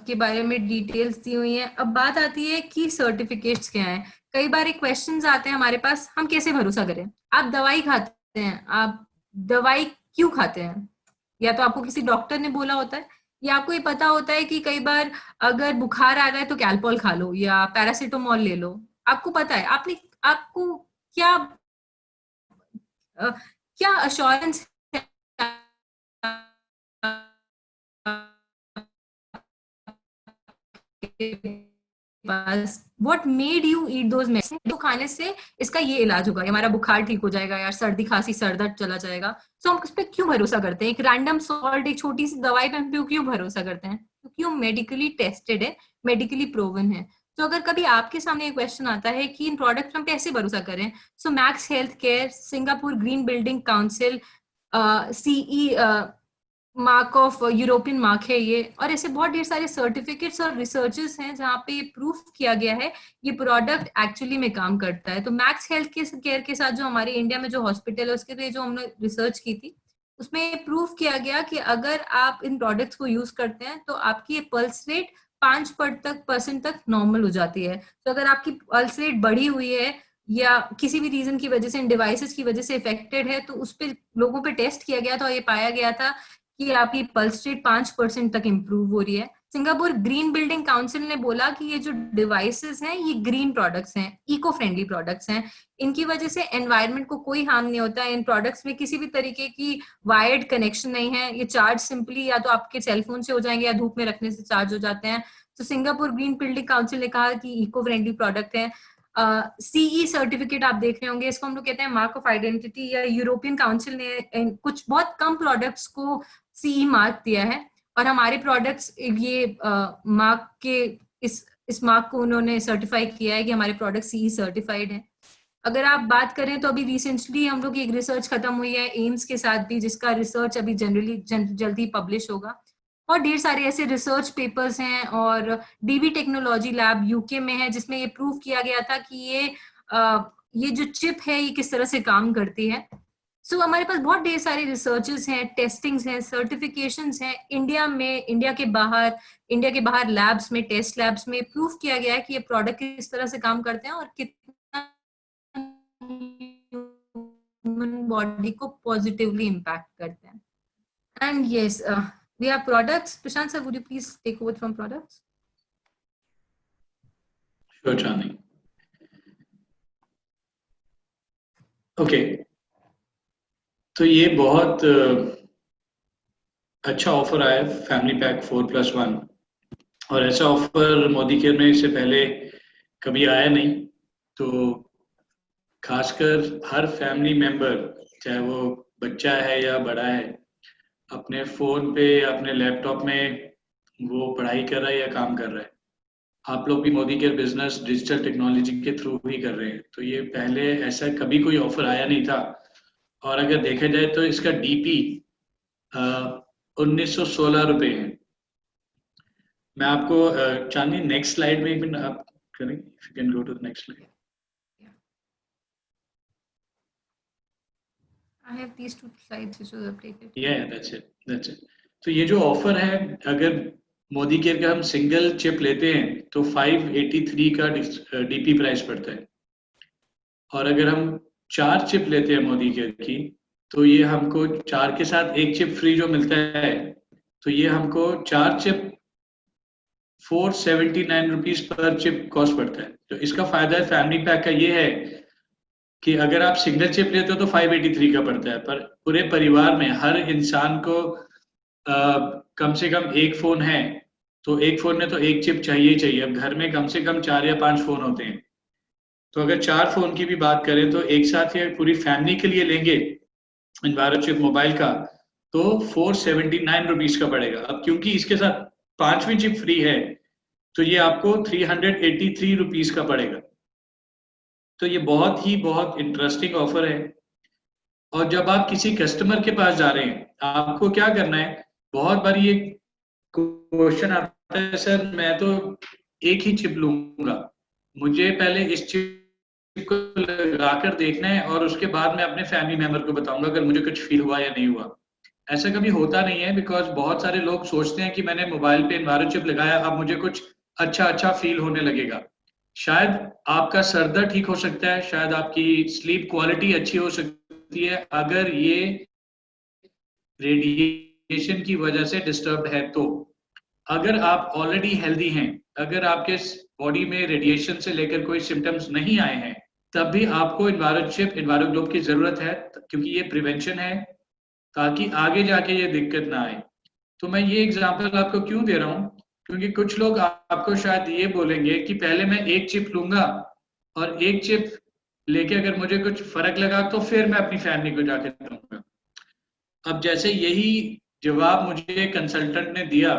के बारे में डिटेल्स दी हुई हैं। अब बात आती है कि सर्टिफिकेट्स क्या हैं। कई बार एक क्वेश्चंस आते हैं हमारे पास, हम कैसे भरोसा करें? आप दवाई खाते हैं, आप दवाई क्यों खाते हैं? या तो आपको किसी डॉक्टर ने बोला होता है, या आपको ये पता होता है कि कई बार अगर बुखार आ रहा है तो कैलपॉल खा लो या पैरासिटामोल ले लो। आपको पता है, आपने, आपको क्या क्या अश्योरेंस है बस what made you eat those medicine? तो खाने से इसका ये इलाज होगा, हमारा बुखार ठीक हो जाएगा, यार सर्दी खांसी सर दर्द चला जाएगा। तो हम उस पर क्यों भरोसा करते हैं? एक रैंडम सॉल्ट, एक छोटी सी दवाई पे हम क्यों भरोसा करते हैं? क्योंकि वो मेडिकली टेस्टेड है, मेडिकली प्रूवन है। तो अगर कभी आपके सामने एक क्वेश्चन आता है कि इन प्रोडक्ट हम कैसे भरोसा करें, so Max health care, Singapore green building council, CE mark of European mark है ये, और ऐसे बहुत ढेर सारे सर्टिफिकेट्स और रिसर्चेस हैं जहाँ पे ये प्रूफ किया गया है ये प्रोडक्ट एक्चुअली में काम करता है। तो मैक्स हेल्थ केयर के साथ जो हमारे इंडिया में जो हॉस्पिटल है, उसके लिए जो हमने रिसर्च की थी, उसमें ये प्रूफ किया गया कि अगर आप इन प्रोडक्ट्स को यूज करते हैं, तो आपकी ये पल्स रेट 5% तक नॉर्मल हो जाती है। तो अगर आपकी पल्स रेट बढ़ी हुई है, या किसी भी रीजन की वजह से, इन डिवाइसेस की वजह से इफेक्टेड है, तो उस पे लोगों पे टेस्ट किया गया था, और ये पाया गया था कि आपकी पल्स रेट 5% तक इंप्रूव हो रही है। सिंगापुर ग्रीन बिल्डिंग काउंसिल ने बोला कि ये जो डिवाइसेस हैं, ये ग्रीन प्रोडक्ट्स हैं, इको फ्रेंडली प्रोडक्ट्स हैं, इनकी वजह से एनवायरनमेंट को कोई हार्म नहीं होता है। इन प्रोडक्ट्स में किसी भी तरीके की वायर्ड कनेक्शन नहीं है, ये चार्ज सिंपली या तो आपके सेलफोन से हो जाएंगे, या धूप में रखने से चार्ज हो जाते हैं। तो सिंगापुर ग्रीन बिल्डिंग काउंसिल ने कहा कि इको फ्रेंडली प्रोडक्ट है। सीई सर्टिफिकेट आप देख रहे होंगे, इसको हम लोग कहते हैं मार्क ऑफ आइडेंटिटी, या यूरोपियन काउंसिल ने कुछ बहुत कम प्रोडक्ट्स को सीई मार्क दिया है, और हमारे प्रोडक्ट्स ये मार्क के इस मार्क को उन्होंने सर्टिफाई किया है कि हमारे प्रोडक्ट सीई सर्टिफाइड है। अगर आप बात करें तो अभी रिसेंटली हम लोग की एक रिसर्च खत्म हुई है एम्स के साथ भी, जिसका रिसर्च अभी जनरली जल्दी पब्लिश होगा। और ढेर सारे ऐसे रिसर्च पेपर्स हैं, और डीबी टेक्नोलॉजी लैब यूके में है, जिसमें ये प्रूव किया गया था कि ये जो चिप है, ये किस तरह से काम करती है। सो हमारे पास बहुत ढेर सारे रिसर्चेस हैं, टेस्टिंग्स हैं, सर्टिफिकेशंस हैं, इंडिया में, इंडिया के बाहर लैब्स में, टेस्ट लैब्स में प्रूव किया गया है कि ये प्रोडक्ट किस तरह से काम करते हैं, और कितना ह्यूमन बॉडी को पॉजिटिवली इम्पैक्ट करते हैं. And yes, we have products. Prashant sir, would you please take over from products? Sure Chandni. Okay, तो ये बहुत अच्छा ऑफर आया है, फैमिली पैक 4+1, और ऐसा ऑफर मोदी केयर में इससे पहले कभी आया नहीं. तो खासकर हर फैमिली मेंबर, चाहे वो बच्चा है या बड़ा है, अपने फोन पे या अपने लैपटॉप में वो पढ़ाई कर रहा है या काम कर रहा है. आप लोग भी Modi care business digital technology के थ्रू ही कर रहे हैं. तो ये पहले ऐसा कभी कोई ऑफर आया नहीं था. और अगर देखा जाए तो इसका डीपी 1916 रुपये है. मैं आपको चांदनी नेक्स्ट स्लाइड में एक मिनट आप करें, if you can go to the next slide. I have these two slides which was updated. Yeah, that's it. तो ये जो ऑफर है, अगर मोदी केयर का हम सिंगल चिप लेते हैं तो 583 का डीपी प्राइस पड़ता है. और अगर हम 4 चिप लेते हैं मोदी केयर की, तो ये हमको 4 के साथ एक चिप फ्री जो मिलता है, तो ये हमको 4 chip 479 rupees per chip cost पड़ता है. तो इसका फायदा फैमिली पैक का ये है कि अगर आप सिंगल चिप लेते हो तो 583 का पड़ता है, पर पूरे परिवार में हर इंसान को कम से कम एक फोन है, तो एक फोन में तो एक चिप चाहिए ही चाहिए. अब घर में कम से कम 4 या 5 फोन होते हैं, तो अगर 4 फोन की भी बात करें तो एक साथ ये पूरी फैमिली के लिए लेंगे एनवायरन चिप मोबाइल का, तो 479 रुपीज का पड़ेगा. अब क्योंकि इसके साथ 5वीं चिप फ्री है, तो ये आपको 383 रुपीज का पड़ेगा. तो ये बहुत इंटरेस्टिंग ऑफर है. और जब आप किसी कस्टमर के पास जा रहे हैं, आपको क्या करना है, बहुत बार ये क्वेश्चन आता है, सर मैं तो एक ही चिप लूंगा, मुझे पहले इस चिप को लगाकर देखना है और उसके बाद मैं अपने फैमिली मेंबर को बताऊंगा अगर मुझे कुछ फील हुआ या नहीं हुआ. ऐसा कभी होता नहीं है, बिकॉज बहुत सारे लोग सोचते हैं कि मैंने मोबाइल पे एनवायरन चिप लगाया, अब मुझे कुछ अच्छा फील होने लगेगा. शायद आपका सर दर्द ठीक हो सकता है, शायद आपकी स्लीप क्वालिटी अच्छी हो सकती है, अगर ये रेडिएशन की वजह से डिस्टर्ब्ड है. तो अगर आप ऑलरेडी हेल्दी हैं, अगर आपके बॉडी में रेडिएशन से लेकर कोई सिम्टम्स नहीं आए हैं, तब भी आपको एनवायरन चिप, एनवायरन ग्लोब की जरूरत है, क्योंकि ये प्रिवेंशन है, ताकि आगे जाके ये दिक्कत ना आए. तो मैं ये एग्जांपल आपको क्यों दे रहा हूँ, क्योंकि कुछ लोग आपको शायद ये बोलेंगे कि पहले मैं एक चिप लूंगा और एक चिप लेके अगर मुझे कुछ फर्क लगा तो फिर मैं अपनी फैमिली को जाके दूंगा. अब जैसे यही जवाब मुझे कंसल्टेंट ने दिया,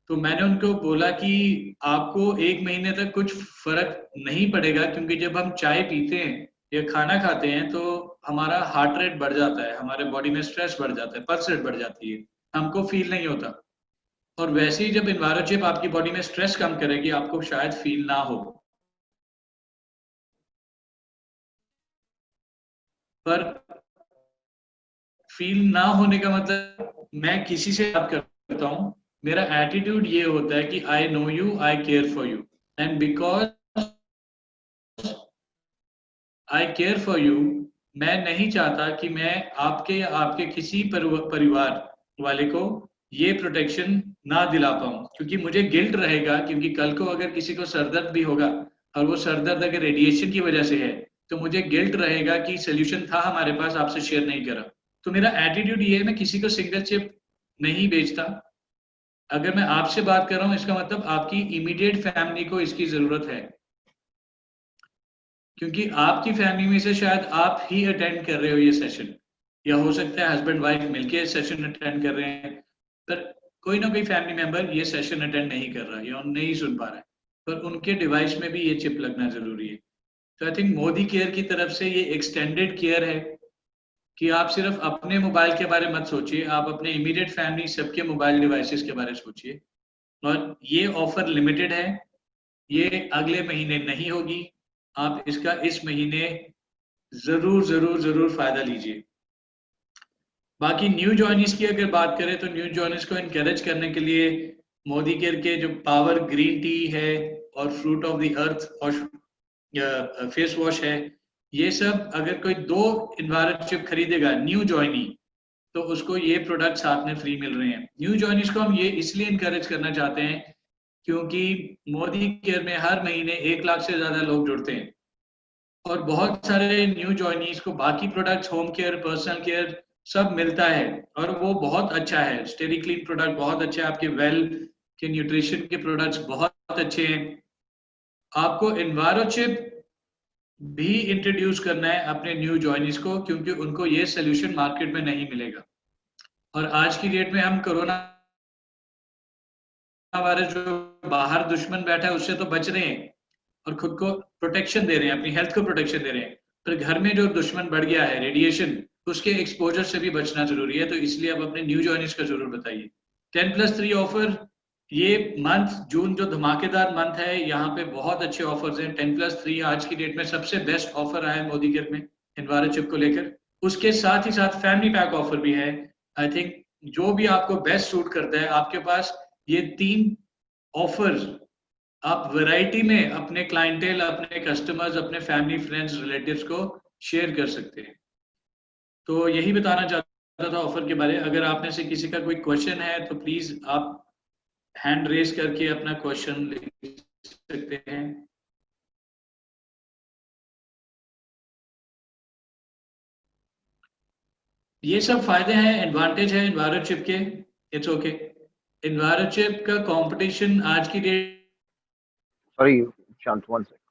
तो मैंने उनको बोला कि आपको 1 महीने तक कुछ फर्क नहीं पड़ेगा, क्योंकि जब हम चाय पीते हैं या खाना खाते हैं तो हमारा हार्ट रेट बढ़ जाता है, हमारे बॉडी में स्ट्रेस बढ़ जाता है, पल्स रेट बढ़ जाती है, हमको फील नहीं होता. और वैसे ही जब एनवायरन चिप आपकी बॉडी में स्ट्रेस कम करेगी, आपको शायद फील ना हो. पर फील ना होने का मतलब, मैं किसी से बात करता हूँ, मेरा एटीट्यूड ये होता है कि I know you, I care for you, and because I care for you, मैं नहीं चाहता कि मैं आपके या आपके किसी परिवार वाले को ये प्रोटेक्शन ना दिला पाऊं, क्योंकि मुझे गिल्ट रहेगा, क्योंकि कल को अगर किसी को सरदर्द भी होगा और वो सरदर्द अगर रेडिएशन की वजह से है, तो मुझे गिल्ट रहेगा कि सोल्यूशन था हमारे पास, आपसे शेयर नहीं करा. तो मेरा एटीट्यूड ये है, मैं किसी को सिंगल चिप नहीं बेचता. अगर मैं आपसे बात कर रहा हूँ, इसका मतलब आपकी इमीडिएट फैमिली को इसकी जरूरत है, क्योंकि आपकी फैमिली में से शायद आप ही अटेंड कर रहे हो ये सेशन, या हो सकता है हस्बैंड वाइफ मिलके सेशन अटेंड कर रहे हैं, पर कोई ना कोई फैमिली मेंबर ये सेशन अटेंड नहीं कर रहा या नहीं सुन पा रहा है, पर उनके डिवाइस में भी ये चिप लगना जरूरी है. तो आई थिंक मोदी केयर की तरफ से ये एक्सटेंडेड केयर है कि आप सिर्फ अपने मोबाइल के बारे में मत सोचिए, आप अपने इमीडिएट फैमिली सबके मोबाइल डिवाइसेस के बारे में सोचिए. और ये ऑफर लिमिटेड है, ये अगले महीने नहीं होगी, आप इसका इस महीने जरूर फायदा लीजिए. बाकी न्यू जॉइनिस की अगर बात करें, तो न्यू जॉइनिस को इनकरेज करने के लिए मोदी केयर के जो पावर ग्रीन टी है और फ्रूट ऑफ द अर्थ और फेस वॉश है, ये सब अगर कोई 2 एनवायरन चिप खरीदेगा न्यू जॉइनी, तो उसको ये प्रोडक्ट साथ में फ्री मिल रहे हैं। न्यू जॉइनीज को हम ये इसलिए इनकरेज करना चाहते हैं क्योंकि मोदी केयर में हर महीने 1 लाख से ज्यादा लोग जुड़ते हैं और बहुत सारे न्यू जॉइनीज को बाकी products, home care, personal care सब मिलता है और वो बहुत अच्छा है। स्टेरी क्लीन प्रोडक्ट बहुत अच्छा है, आपके वेल के न्यूट्रिशन के प्रोडक्ट्स बहुत अच्छे हैं। आपको एनवायरोचिप भी इंट्रोड्यूस करना है अपने न्यू जॉइनीज को, क्योंकि उनको ये सोल्यूशन मार्केट में नहीं मिलेगा। और आज की डेट में हम कोरोना वायरस जो बाहर दुश्मन बैठा है उससे तो बच रहे हैं और खुद को प्रोटेक्शन दे रहे हैं, अपनी हेल्थ को प्रोटेक्शन दे रहे हैं, पर घर में जो दुश्मन बढ़ गया है रेडिएशन, उसके एक्सपोजर से भी बचना जरूरी है। तो इसलिए आप अपने न्यू जॉइनीज का जरूर बताइए। 10+3 ऑफर, ये मंथ जून जो धमाकेदार मंथ है, यहाँ पे बहुत अच्छे ऑफर्स हैं। 10+3 आज की डेट में सबसे बेस्ट ऑफर आया है मोदी केयर में एनवायरोचिप को लेकर। उसके साथ ही साथ फैमिली पैक ऑफर भी है। आई थिंक जो भी आपको बेस्ट सूट करता है, आपके पास ये 3 ऑफर्स आप वैरायटी में अपने क्लाइंटेल, अपने कस्टमर्स, अपने फैमिली, फ्रेंड्स, रिलेटिव्स को शेयर कर सकते हैं। तो यही बताना चाहता था ऑफर के बारे में। अगर आप में से किसी का कोई क्वेश्चन है तो प्लीज आप हैंड रेज करके अपना क्वेश्चन लिख सकते हैं। ये सब फायदे हैं, एडवांटेज है एनवायरोचिप के। It's okay. एनवायरोचिप का कंपटीशन आज की डेट, सॉरी शांत, 1 सेकंड,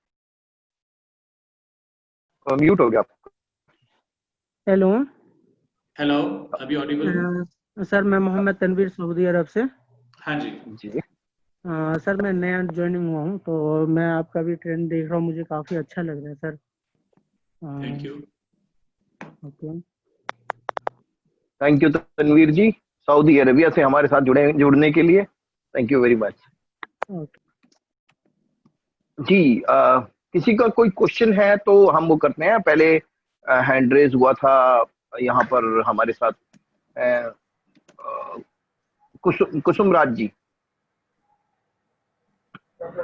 म्यूट हो गया आपका। हेलो हेलो, अभी ऑडिबल? सर, मैं मोहम्मद तनवीर, सऊदी अरब से। हाँ जी जी सर, मैं नया ज्वाइनिंग हुआ हूँ, तो मैं आपका भी ट्रेंड देख रहा हूँ, मुझे काफ़ी अच्छा लग रहा है sir. Thank you. Okay, thank you Tanveer ji, Saudi Arabia से हमारे साथ जुड़ने के लिए thank you very much. Okay. जी किसी का कोई क्वेश्चन है तो हम वो करते हैं। पहले हैंड रेज हुआ था यहाँ पर हमारे साथ कुसुम राज जी।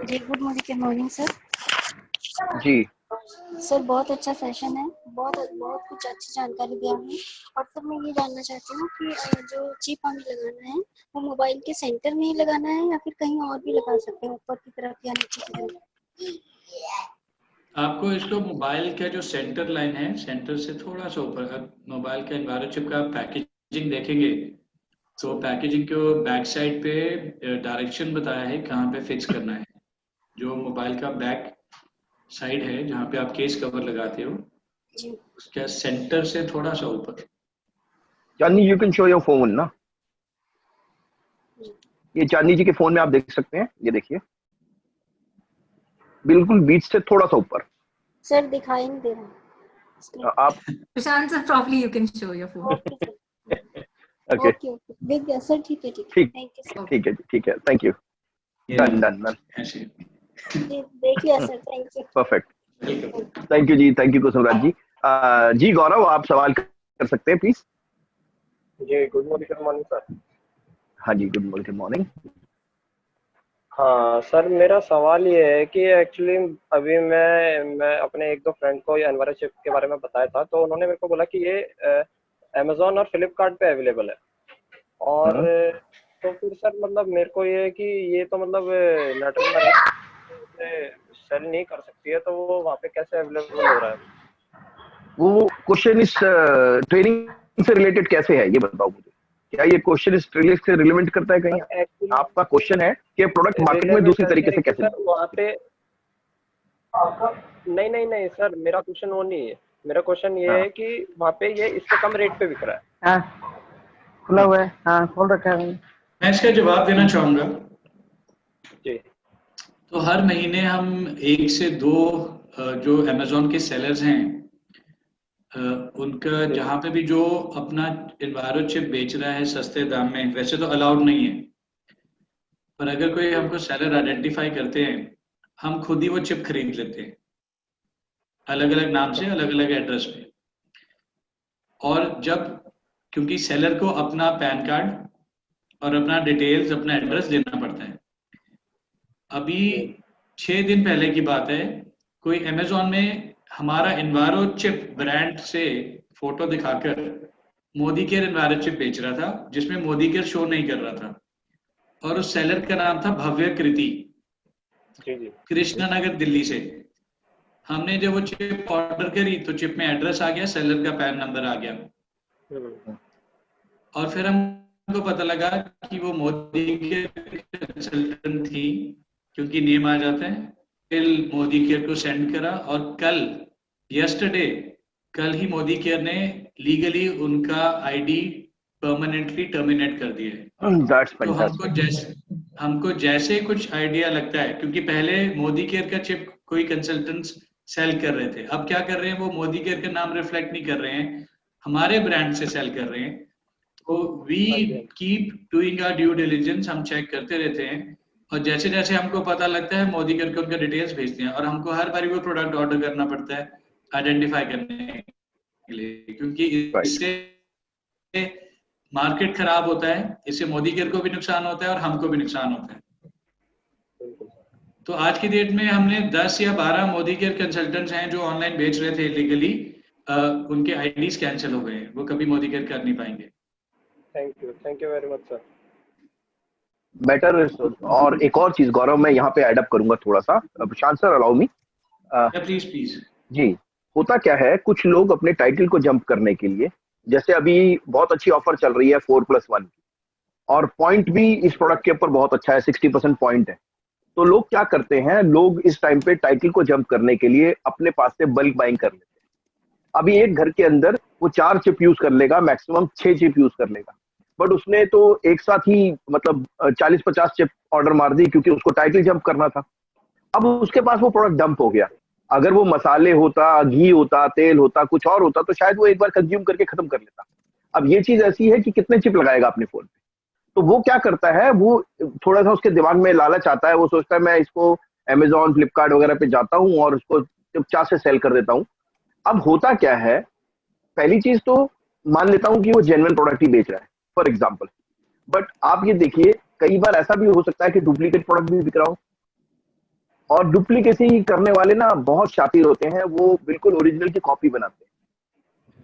जी, गुड मॉर्निंग सर। जी सर, बहुत अच्छा सेशन है, बहुत बहुत कुछ अच्छी जानकारी दिया आपने। और सर, मैं ये जानना चाहती हूँ कि जो चिप हमें लगाना है वो मोबाइल के सेंटर में ही लगाना है या फिर कहीं और भी लगा सकते हैं, ऊपर की तरफ या नीचे की तरफ? आपको इसको मोबाइल का जो सेंटर लाइन है, सेंटर से थोड़ा सा ऊपर मोबाइल का एनवायरोचिप का पैकेजिंग देखेंगे तो पैकेजिंग को बैक साइड पे डायरेक्शन बताया है कहाँ पे फिक्स करना है। जो मोबाइल का बैक साइड है जहाँ पे आप केस कवर लगाते हो, जी उसका सेंटर से थोड़ा सा ऊपर। Chandni, you can show your phone ना। ये चांदनी जी के फोन में आप देख सकते हैं, ये देखिए बिल्कुल बीच से थोड़ा सा ऊपर। सर, दिखाई नहीं दे रहा। आप Prashant sir, probably you can show your phone. Okay okay okay, देख गया सर। ठीक है ठीक थैंक यू सर। ठीक है जी, ठीक है, thank you. Done done done, ऐसे। जी, देख लिया sir, thank you. Perfect, thank you ji, thank you Kusumraj ji. जी गौरव, आप सवाल कर सकते हैं प्लीज। जी, गुड मॉर्निंग सर। हाँ जी, गुड मॉर्निंग। हाँ सर, मेरा सवाल ये है कि एक्चुअली अभी मैं अपने 1-2 फ्रेंड को ये एनवायरोचिप के बारे में बताया था, तो उन्होंने मेरे को बोला कि ये अमेजोन और फ्लिपकार्ट पे अवेलेबल है। और तो फिर सर मतलब मेरे को ये है कि ये तो मतलब नेटवर्क में सेल नहीं कर सकती है, तो वो वहाँ पे कैसे अवेलेबल हो रहा है? वो क्वेश्चन इस ट्रेनिंग से रिलेटेड कैसे है ये बताओ मुझे। क्या ये क्वेश्चन इस ट्रेनिंग से रिलेवेंट करता है कहीं? एक्चुअली आपका क्वेश्चन है कि प्रोडक्ट मार्केट में दूसरी तरीके से कैसे? सर वहाँ पे नहीं सर, मेरा क्वेश्चन वो नहीं है। मेरा क्वेश्चन ये है कि वहाँ पे ये इससे कम रेट पे बिक रहा है। हाँ, खुला हुआ है। हाँ, खोल रखा है। मैं इसका जवाब देना चाहूंगा। जी तो हर महीने हम 1 से 2 जो अमेजोन के सेलर्स हैं उनका जहाँ पे भी जो अपना एनवायरोचिप बेच रहा है सस्ते दाम में, वैसे तो अलाउड नहीं है, पर अगर कोई हमको सेलर आइडेंटिफाई करते हैं, हम खुद ही वो चिप खरीद लेते हैं अलग अलग नाम से, अलग अलग एड्रेस पे। और जब, क्योंकि सेलर को अपना पैन कार्ड और अपना डिटेल्स, अपना एड्रेस देना पड़ता है। अभी 6 दिन पहले की बात है, कोई अमेजोन में हमारा इन्वायरो चिप ब्रांड से फोटो दिखाकर मोदी केयर इन्वायरो चिप बेच रहा था, जिसमें मोदी केयर शो नहीं कर रहा था, और उस सेलर का नाम था भव्य कृति, जी जी कृष्णानगर दिल्ली से। हमने जब वो चिप ऑर्डर करी तो चिप में एड्रेस आ गया, सेलर का पैन नंबर आ गया, हम्म, और फिर हमको पता लगा कि वो मोदी के कंसल्टेंट थी, क्योंकि नेम आ जाते हैं। फिर मोदी केयर को सेंड करा, और कल ही मोदी केयर ने लीगली उनका आईडी परमानेंटली टर्मिनेट कर दिया। दैट्स तो फैंटास्टिक। हमको जैसे कुछ आइडिया लगता है, क्योंकि पहले मोदी केयर का चिप कोई कंसल्टेंट्स सेल कर रहे थे, अब क्या कर रहे हैं, वो मोदी केयर का नाम रिफ्लेक्ट नहीं कर रहे हैं, हमारे ब्रांड से सेल कर रहे हैं। तो we keep doing our due diligence, हम चेक करते रहते हैं, और जैसे जैसे हमको पता लगता है मोदी करके उनका डिटेल्स भेजते हैं, और हमको हर बार वो प्रोडक्ट ऑर्डर करना पड़ता है आइडेंटिफाई करने के लिए, क्योंकि इससे मार्केट खराब होता है, इससे मोदी केयर को भी नुकसान होता है और हमको भी नुकसान होता है। तो आज की डेट में हमने 10 या 12 मोदी केयर कंसल्टेंट्स हैं जो ऑनलाइन बेच रहे थे इलीगली, उनके आईडीज कैंसिल हो गए हैं, वो कभी मोदी केयर कर नहीं पाएंगे। Thank you very much sir. Better. और एक और चीज गौरव, मैं यहाँ पे एडअप करूंगा थोड़ा सा। Prashant sir, allow me. Please please. जी, होता क्या है, कुछ लोग अपने टाइटल को जंप करने के लिए, जैसे अभी बहुत अच्छी ऑफर चल रही है 4+1 और पॉइंट भी इस प्रोडक्ट के ऊपर बहुत अच्छा है, 60% पॉइंट है। तो लोग क्या करते हैं, लोग इस टाइम पे टाइटल को जंप करने के लिए अपने पास से बल्क बाइंग कर लेते हैं। अभी एक घर के अंदर वो 4 चिप यूज कर लेगा, मैक्सिमम 6 चिप यूज कर लेगा, बट उसने तो एक साथ ही मतलब 40-50 चिप ऑर्डर मार दी, क्योंकि उसको टाइटल जंप करना था। अब उसके पास वो प्रोडक्ट डंप हो गया। अगर वो मसाले होता, घी होता, तेल होता, कुछ और होता, तो शायद वो एक बार कंज्यूम करके खत्म कर लेता। अब ये चीज ऐसी है कि कितने चिप लगाएगा अपने फोन पे। तो वो क्या करता है, वो थोड़ा सा उसके दिमाग में लालच आता है, वो सोचता है मैं इसको अमेजोन, फ्लिपकार्ट वगैरह पे जाता हूँ और उसको चुपचाप से सेल कर देता हूँ। अब होता क्या है, पहली चीज तो मान लेता हूँ कि वो जेन्युइन प्रोडक्ट ही बेच रहा है फॉर एग्जाम्पल, बट आप ये देखिए कई बार ऐसा भी हो सकता है कि डुप्लीकेट प्रोडक्ट भी बिक रहा हो, और डुप्लीकेसी करने वाले ना बहुत शातिर होते हैं, वो बिल्कुल ओरिजिनल की कॉपी बनाते हैं।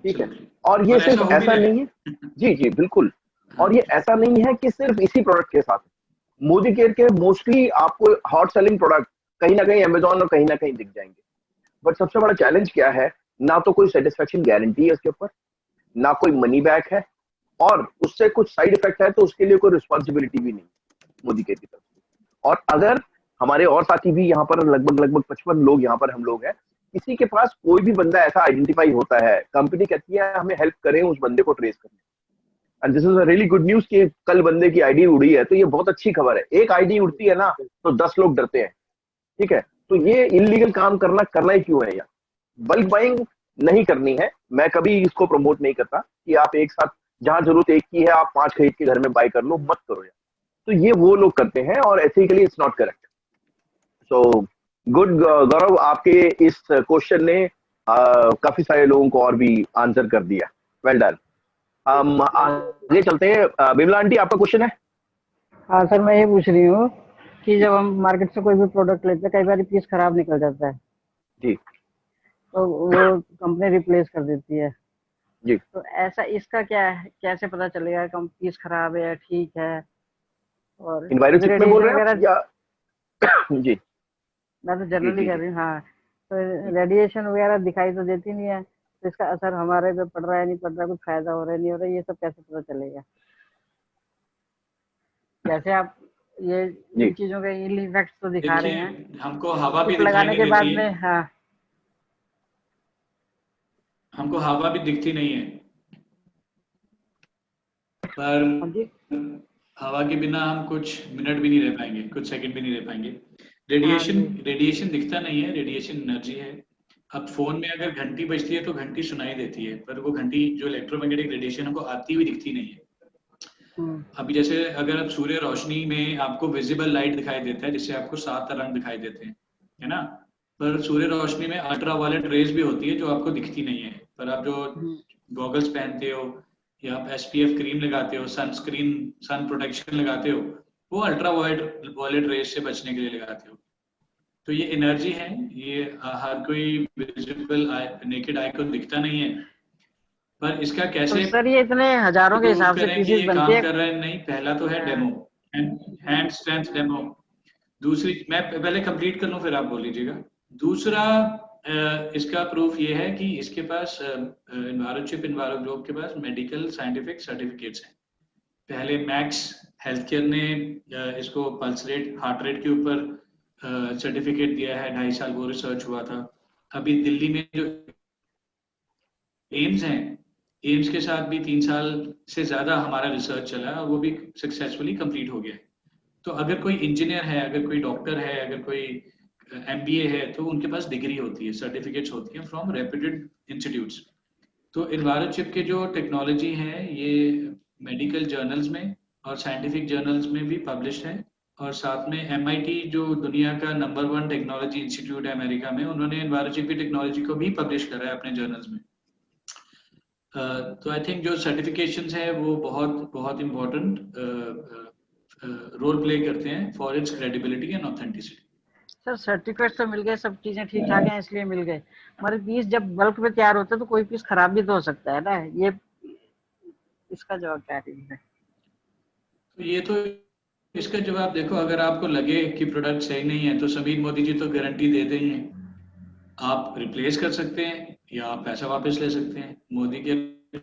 ठीक है, और ये सिर्फ ऐसा नहीं है। जी जी बिल्कुल, और ये ऐसा नहीं है कि सिर्फ इसी प्रोडक्ट के साथ। मोदी केयर के मोस्टली आपको हॉट सेलिंग प्रोडक्ट कहीं ना कहीं अमेजोन और कहीं ना कहीं दिख जाएंगे, बट सबसे बड़ा चैलेंज क्या है, ना तो कोई सेटिस्फेक्शन गारंटी है इसके ऊपर, ना कोई मनी बैक है, और उससे कुछ साइड इफेक्ट है तो उसके लिए कोई रिस्पॉन्सिबिलिटी भी नहीं मोदी केयर की तरफ से। और अगर हमारे और साथी भी यहाँ पर लगभग 55 लोग यहाँ पर हम लोग हैं, किसी के पास कोई भी बंदा ऐसा आइडेंटिफाई होता है, कंपनी कहती है हमें हेल्प करें उस बंदे को ट्रेस करने। And this is a really good news कि कल बंदे की आईडी उड़ी है, तो ये बहुत अच्छी खबर है। एक आईडी उड़ती है ना तो 10 लोग डरते हैं। ठीक है, तो ये इलीगल काम करना ही क्यों है यार। बल्क बाइंग नहीं करनी है, मैं कभी इसको प्रमोट नहीं करता कि आप एक साथ जहां जरूरत एक की है आप 5 खरीद के घर में बाय कर लो, मत करो यार। तो ये वो लोग करते हैं और ethically it's not correct. So good Gaurav, आपके इस क्वेश्चन ने काफी सारे लोगों को और भी आंसर कर दिया। Well done. हम आगे चलते हैं। बिमला आंटी, आपका क्वेश्चन है? हाँ सर, मैं ये पूछ रही हूँ कि जब हम मार्केट से कोई भी प्रोडक्ट लेते हैं, कई बार पीस खराब निकल जाता है जी तो वो कंपनी रिप्लेस कर देती है जी। तो ऐसा इसका क्या है, कैसे पता चलेगा कि पीस खराब है या ठीक है? और इन्वायरो चिप में बोल रहे हैं आप या? जी, मैं तो जनरली कह रही हूँ। हाँ, तो रेडिएशन वगैरह दिखाई तो देती नहीं है, तो इसका असर हमारे पे पड़ रहा है नहीं पड़ रहा है, कुछ फायदा हो रहा है नहीं हो रहा है, ये सब कैसे पता चलेगा? जैसे आप ये इन चीजों के इल इफेक्ट्स तो दिखा रहे हैं, हमको हवा भी लगाने के बाद में। हाँ, हमको हवा भी दिखती नहीं है, पर हवा के बिना हम कुछ मिनट भी नहीं रह पाएंगे, कुछ सेकंड भी नहीं रह पाएंगे। रेडिएशन दिखता नहीं है, रेडिएशन एनर्जी है। अब फोन में अगर घंटी बजती है तो घंटी सुनाई देती है, पर वो घंटी जो इलेक्ट्रोमैग्नेटिक रेडिएशन हमको आती हुई दिखती नहीं है। अभी जैसे अगर आप सूर्य रोशनी में आपको विजिबल लाइट दिखाई देता है, जिससे आपको 7 रंग दिखाई देते हैं, है ना, पर सूर्य रोशनी में अल्ट्रावायलेट रेज भी होती है जो आपको दिखती नहीं है। पर आप जो गॉगल्स पहनते हो या आप SPF क्रीम लगाते हो, सन प्रोटेक्शन लगाते हो, वो अल्ट्रावायलेट रेज से बचने के लिए लगाते हो। तो ये एनर्जी है, ये हर कोई विजिबल नेकेड आई को दिखता नहीं है, पर इसका तो कैसे सर ये इतने हजारों के प्रूव हिसाब से करें कि पीसेस ये बनते काम हैं। कर रहे हैं? नहीं, पहला तो है डेमो, हैंड स्ट्रेंथ डेमो। दूसरी, मैं पहले कंप्लीट कर लूं फिर आप बोल लीजिएगा। दूसरा इसका प्रूफ ये है कि इसके पास एनवायरोचिप एनवायरोग्लोब के पास मेडिकल साइंटिफिक सर्टिफिकेट्स हैं। पहले मैक्स हेल्थ केयर ने इसको पल्स रेट, हार्ट रेट के ऊपर सर्टिफिकेट दिया है, 2.5 साल वो रिसर्च हुआ था। अभी दिल्ली में जो एम्स हैं, एम्स के साथ भी 3 साल से ज्यादा हमारा रिसर्च चला और वो भी सक्सेसफुली कंप्लीट हो गया है। तो अगर कोई इंजीनियर है, अगर कोई डॉक्टर है, अगर कोई MBA है, तो उनके पास डिग्री होती है, सर्टिफिकेट्स होती हैं फ्रॉम रेप्यूटेड इंस्टीट्यूट्स। तो एनवायरोचिप के जो टेक्नोलॉजी है ये मेडिकल जर्नल्स में और साइंटिफिक जर्नल्स में भी पब्लिश है, और साथ में MIT जो दुनिया का नंबर 1 टेक्नोलॉजी इंस्टीट्यूट है अमेरिका में, उन्होंने एनवायरोचिप की टेक्नोलॉजी को भी पब्लिश करा है अपने जर्नल्स में। तो आई थिंक जो सर्टिफिकेशंस है वो बहुत बहुत इम्पोर्टेंट रोल प्ले करते हैं for its credibility and authenticity. Sir certificate तो मिल गए, सब चीजें ठीक ठाक हैं इसलिए मिल गए, हमारे पीस जब बल्क में तैयार होता है तो कोई पीस खराब भी तो हो सकता है ना, ये इसका जवाब क्या है? तो ये तो इसका जवाब देखो, अगर आपको लगे कि प्रोडक्ट सही नहीं है तो समीर मोदी जी तो गारंटी देते ही हैं, आप रिप्लेस कर सकते हैं या आप पैसा वापस ले सकते हैं। मोदी के में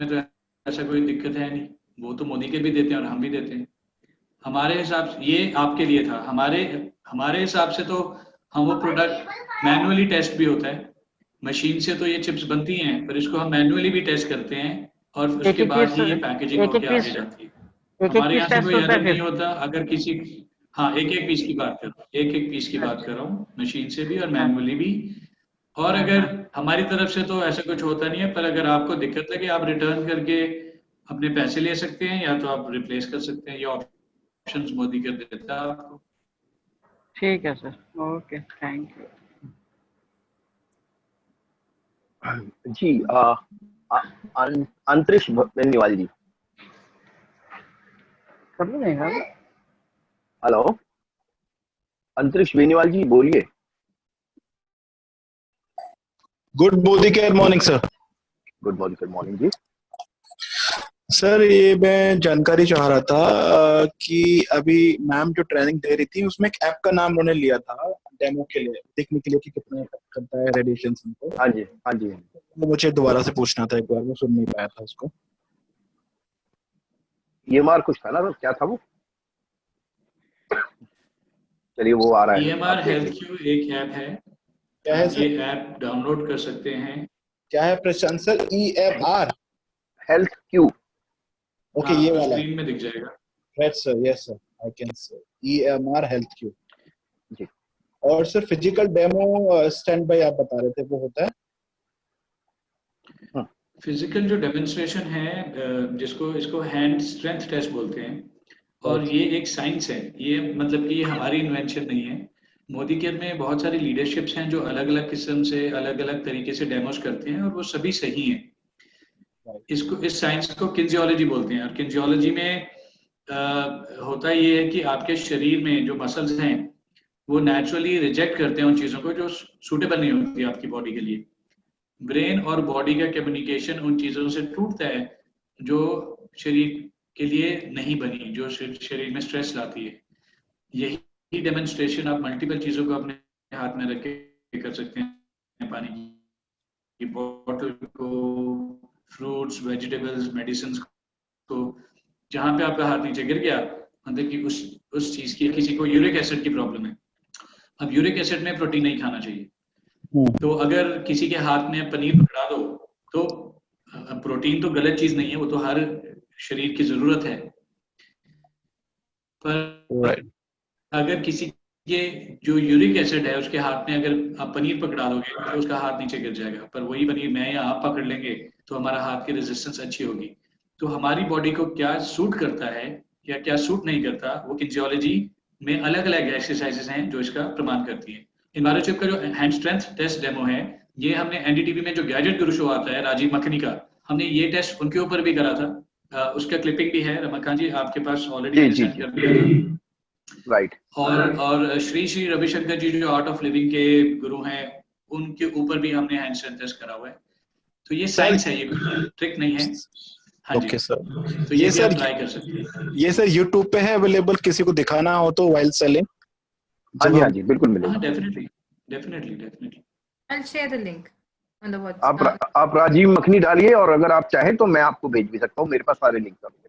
तो ऐसा कोई दिक्कत है नहीं, वो तो मोदी के भी देते हैं और हम भी देते हैं। हमारे हिसाब से ये आपके लिए था, हमारे हिसाब से तो हम वो प्रोडक्ट मैनुअली टेस्ट भी होता है, मशीन से तो ये चिप्स बनती हैं, पर इसको हम मैनुअली भी टेस्ट करते हैं और उसके बाद ही ये पैकेजिंग होके आगे जाती है। हमारे यहाँ से कोई एरर नहीं होता। अगर किसी, हाँ, एक पीस की बात कर रहा हूँ, एक पीस की बात कर रहा हूँ, मशीन से भी और मैनुअली भी। और अगर हमारी तरफ से तो ऐसा कुछ होता नहीं है, पर अगर आपको दिक्कत लगे आप रिटर्न करके अपने पैसे ले सकते हैं, या तो आप रिप्लेस कर सकते हैं, ये ऑप्शंस मोदी कर देता है आपको। ठीक है सर, ओके, थैंक यू जी। अंतरिक्ष बेनीवाल जी, कर लेंगे। हेलो अंतरिक्ष बेनीवाल जी, बोलिए। Good morning sir. Good morning जी। सर ये मैं जानकारी चाह रहा था कि अभी मैम जो ट्रेनिंग दे रही थी उसमें एक ऐप का नाम उन्होंने लिया था डेमो के लिए, देखने के लिए कि कितना करता है रेडिएशन को। हाँ जी। वो मुझे दोबारा से पूछना था, एक बार मैं सुन नहीं पाया था उसको। EMR कुछ था ना, तो क्या था वो? चलिए वो आ रहा है। EMR हेल्थ क्यू एक ऐप है, क्या है सर? ये ऐप डाउनलोड कर सकते हैं। क्या है Prashant sir? EMR health Q. ओके, ये वाला स्क्रीन में दिख जाएगा। Right sir, yes sir, I can sir EMR health Q जी। और sir physical demo stand by आप बता रहे थे, वो होता है? फिजिकल जो डेमोन्स्ट्रेशन है, जिसको इसको हैंड स्ट्रेंथ टेस्ट बोलते हैं, और ये एक साइंस है, ये मतलब कि ये हमारी इन्वेंशन नहीं है। मोदी केयर में बहुत सारी लीडरशिप्स हैं जो अलग अलग किस्म से अलग अलग तरीके से डेमोस करते हैं और वो सभी सही हैं। इसको, इस साइंस को किन्जियोलॉजी बोलते हैं, और किन्जियोलॉजी में होता ये है कि आपके शरीर में जो मसल्स हैं वो नेचुरली रिजेक्ट करते हैं उन चीज़ों को जो सूटेबल नहीं होती आपकी बॉडी के लिए। ब्रेन और बॉडी का कम्युनिकेशन उन चीज़ों से टूटता है जो शरीर के लिए नहीं बनी, जो शरीर में स्ट्रेस लाती है। यही डेमोन्स्ट्रेशन आप मल्टीपल चीज़ों को अपने हाथ में रख के कर सकते हैं, पानी की बॉटल को, फ्रूट्स, वेजिटेबल्स, मेडिसिन को। जहाँ पे आपका हाथ नीचे गिर गया, मतलब कि उस चीज़ की, किसी को यूरिक एसिड की प्रॉब्लम है, अब यूरिक एसिड में प्रोटीन नहीं खाना चाहिए, तो अगर किसी के हाथ में पनीर पकड़ा दो तो प्रोटीन तो गलत चीज नहीं है, वो तो हर शरीर की जरूरत है, पर अगर किसी के जो यूरिक एसिड है उसके हाथ में अगर आप पनीर पकड़ा दोगे तो उसका हाथ नीचे गिर जाएगा, पर वही पनीर मैं या आप पकड़ लेंगे तो हमारा हाथ की रेजिस्टेंस अच्छी होगी। तो हमारी बॉडी को क्या सूट करता है या क्या सूट नहीं करता, वो किन्जियोलॉजी में अलग अलग एक्सरसाइजेस हैं जो इसका प्रमाण करती है। एनवायरोचिप का जो हैंड स्ट्रेंथ टेस्ट डेमो है, ये हमने NDTV में जो गैजेट गुरु शो आता है राजीव मखनी का, हमने ये टेस्ट उनके ऊपर भी करा था। उसका क्लिपिंग भी है, रमाकांत जी आपके पास ऑलरेडी सेंड कर दिया था। राइट। और श्री श्री रविशंकर जी जो आर्ट ऑफ लिविंग के गुरु हैं, उनके ऊपर भी हमने हैंड स्ट्रेंथनेस करा हुआ है। तो ये साइंस है, ये कोई ट्रिक नहीं है। हाँ जी, ओके सर, तो ये ये भी आप सर ट्राई कर सकते हैं। ये सर यूट्यूब पे है अवेलेबल, किसी को दिखाना हो तो वाइल सेलिंग? हाँ जी, हाँ जी, बिल्कुल मिलेगा। हाँ, definitely definitely definitely. I'll share the link on the WhatsApp. आप राजीव मखनी डालिए, और अगर आप चाहें तो मैं आपको भेज भी सकता हूँ, मेरे पास सारे लिंक अवेलेबल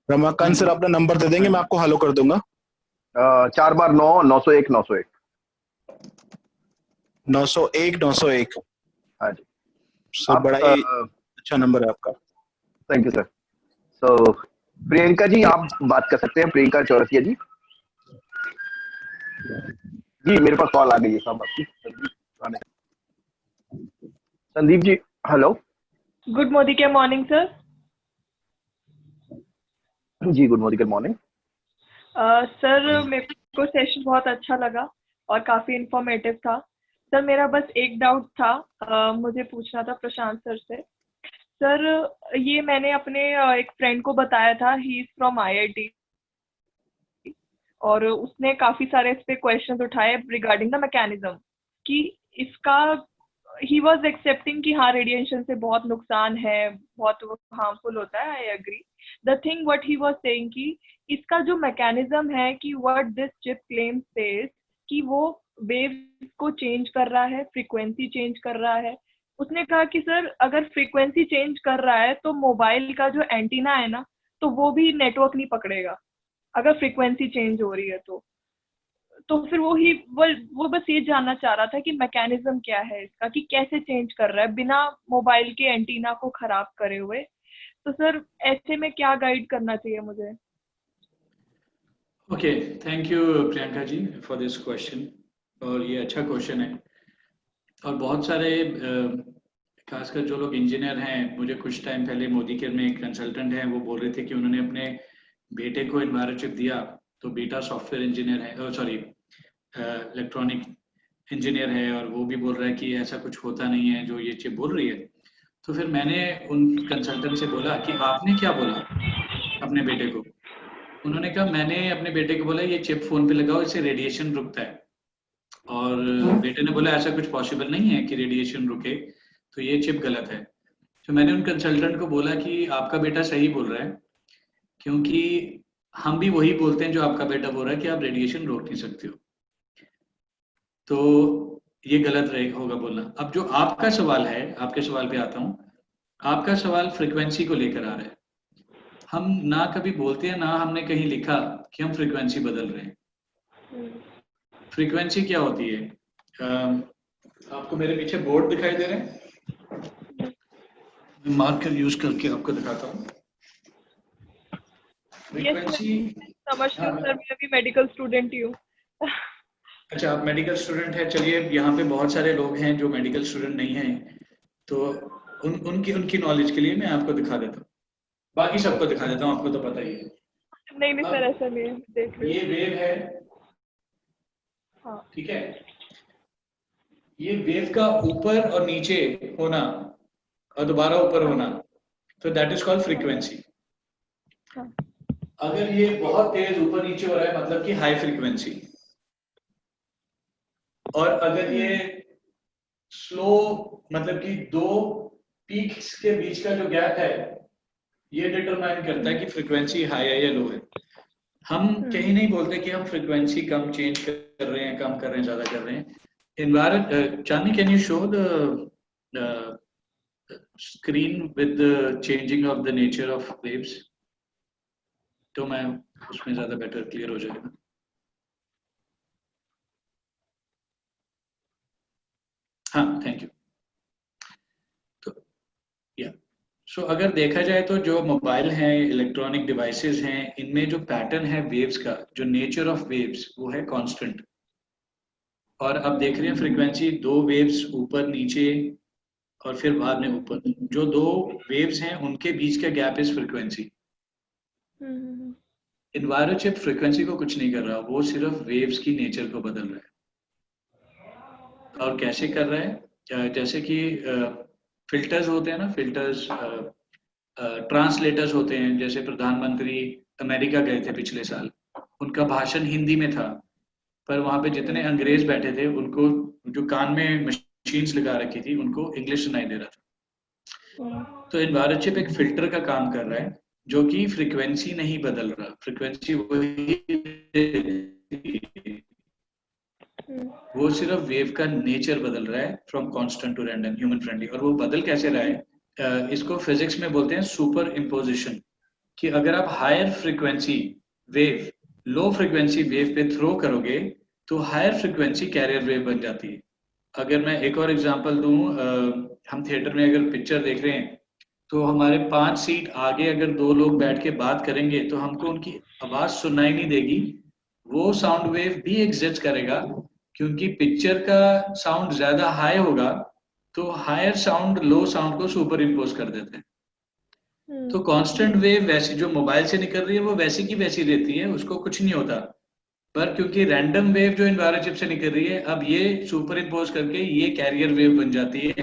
रमाकांत सर अपना नंबर दे देंगे, मैं आपको हेलो कर दूंगा। है। 4 बार 9 901 901। 901 901। हाँ जी सर आप, बड़ा ही अच्छा नंबर है आपका। Thank you sir. So Priyanka ji आप बात कर सकते हैं, प्रियंका चौरसिया जी। जी मेरे पास कॉल आ गई है साहब आपकी। Sandeep ji hello. Good morning, क्या मॉर्निंग सर। जी good morning, good morning. Sir मेरे को सेशन बहुत अच्छा लगा और काफी इंफॉर्मेटिव था। सर मेरा बस एक डाउट था, मुझे पूछना था प्रशांत सर से। सर ये मैंने अपने एक फ्रेंड को बताया था, ही इज फ्रॉम IIT, और उसने काफी सारे इस पे क्वेश्चंस उठाए रिगार्डिंग द मैकेनिज्म कि इसका, ही वाज एक्सेप्टिंग कि हाँ रेडिएशन से बहुत नुकसान है, बहुत हार्मफुल होता है, I agree. The thing what he was saying कि इसका जो मैकेनिज्म है कि what this chip claims says कि वो वेव्स को चेंज कर रहा है, फ्रीक्वेंसी चेंज कर रहा है। उसने कहा कि सर अगर फ्रीक्वेंसी चेंज कर रहा है तो मोबाइल का जो एंटीना है ना, तो वो भी नेटवर्क नहीं पकड़ेगा अगर फ्रीक्वेंसी चेंज हो रही है तो फिर वो बस ये जानना चाह रहा था कि मैकेनिज्म क्या है इसका, कि कैसे चेंज कर रहा है बिना मोबाइल के एंटीना को खराब करे हुए। तो सर ऐसे में क्या गाइड करना चाहिए मुझे? Okay, thank you Priyanka ji for this question. और ये अच्छा क्वेश्चन है, और बहुत सारे खासकर जो लोग इंजीनियर हैं, मुझे कुछ टाइम पहले मोदी केयर में एक कंसल्टेंट हैं, वो बोल रहे थे कि उन्होंने अपने बेटे को एनवायरचिप दिया, तो बेटा सॉफ्टवेयर इंजीनियर है, सॉरी इलेक्ट्रॉनिक इंजीनियर है, और वो भी बोल रहा है कि ऐसा कुछ होता नहीं है जो ये चिप बोल रही है। तो फिर मैंने उन कंसल्टेंट से बोला कि आपने क्या बोला अपने बेटे को? उन्होंने कहा मैंने अपने बेटे को बोला ये चिप फोन पे लगाओ, इससे रेडिएशन रुकता है। और बेटे ने बोला ऐसा कुछ पॉसिबल नहीं है कि रेडिएशन रुके, तो ये चिप गलत है। तो मैंने उन कंसल्टेंट को बोला कि आपका बेटा सही बोल रहा है, क्योंकि हम भी वही बोलते हैं जो आपका बेटा बोल रहा है कि आप रेडिएशन रोक नहीं सकते हो, तो ये गलत होगा बोलना। अब जो आपका सवाल है, आपके सवाल पे आता हूँ। आपका सवाल फ्रीक्वेंसी को लेकर आ रहा है। हम ना कभी बोलते हैं, ना हमने कहीं लिखा कि हम फ्रीक्वेंसी बदल रहे हैं। फ्रीक्वेंसी क्या होती है? आपको मेरे पीछे बोर्ड दिखाई दे रहे हैं, मैं मार्कर यूज करके आपको दिखाता हूँ। फ्रीक्वेंसी समझती हूँ सर, मैं भी मेडिकल स्टूडेंट ही हूँ। अच्छा, आप मेडिकल स्टूडेंट हैं। चलिए, यहाँ पे बहुत सारे लोग हैं जो मेडिकल स्टूडेंट नहीं हैं, तो उनकी नॉलेज के लिए मैं आपको दिखा देता हूँ, बाकी सबको दिखा देता हूँ, आपको तो पता ही है। नहीं सर ऐसा नहीं है, देख लो। ये वेव है, हाँ ठीक है। ये वेव का ऊपर और नीचे होना और दोबारा ऊपर होना, तो दैट इज कॉल्ड फ्रीक्वेंसी। अगर ये बहुत तेज ऊपर नीचे हो रहा है मतलब कि हाई फ्रीक्वेंसी, और अगर ये स्लो मतलब कि दो पीक्स के बीच का जो गैप है, ये डिटरमाइन करता है कि फ्रीक्वेंसी हाई है या लो है। हम कहीं नहीं बोलते कि हम फ्रीक्वेंसी कम चेंज कर रहे हैं, कम कर रहे हैं, ज्यादा कर रहे हैं। Chandni, can you show the screen with the changing of the nature of waves? तो मैं उसमें ज्यादा बेटर क्लियर हो जाएगा। हाँ, थैंक यू। तो या सो अगर देखा जाए तो जो मोबाइल हैं, इलेक्ट्रॉनिक डिवाइसेस हैं, इनमें जो पैटर्न है वेव्स का, जो नेचर ऑफ वेव्स, वो है कांस्टेंट। और अब देख रहे हैं फ्रीक्वेंसी, दो वेव्स ऊपर नीचे और फिर बाद में ऊपर, जो दो वेव्स हैं उनके बीच का गैप इज फ्रीक्वेंसी। एनवायरचिप फ्रीक्वेंसी को कुछ नहीं कर रहा, वो सिर्फ वेव्स की नेचर को बदल रहा है। और कैसे कर रहा है? जैसे कि फिल्टर्स होते हैं ना, फिल्टर्स, ट्रांसलेटर्स होते हैं। जैसे प्रधानमंत्री अमेरिका गए थे पिछले साल, उनका भाषण हिंदी में था, पर वहां पे जितने अंग्रेज बैठे थे उनको जो कान में मशीन्स लगा रखी थी उनको इंग्लिश सुनाई दे रहा था। तो एनवायरनमेंट चिप एक फिल्टर का काम कर रहा है, जो कि फ्रीक्वेंसी नहीं बदल रहा, फ्रीक्वेंसी वही, वो सिर्फ वेव का नेचर बदल रहा है from constant to random human friendly. और वो बदल कैसे रहा है, इसको फिजिक्स में बोलते हैं सुपर इम्पोजिशन, कि अगर आप higher frequency wave low frequency wave पे थ्रो करोगे तो हायर फ्रीक्वेंसी कैरियर वेव बन जाती है। अगर मैं एक और एग्जांपल दूं, हम थिएटर में अगर पिक्चर देख रहे हैं तो हमारे 5 सीट आगे अगर 2 लोग बैठ के बात करेंगे तो हमको उनकी आवाज सुनाई नहीं देगी, वो साउंड वेव भी एग्जिस्ट करेगा, क्योंकि पिक्चर का साउंड ज्यादा हाई होगा तो हायर साउंड लो साउंड को सुपर इम्पोज कर देते हैं। तो कांस्टेंट वेव वैसी जो मोबाइल से निकल रही है वो वैसी की वैसी रहती है, उसको कुछ नहीं होता। पर क्योंकि रैंडम वेव जो एनवायरनमेंट चिप से निकल रही है, अब ये सुपर इम्पोज करके ये कैरियर वेव बन जाती है,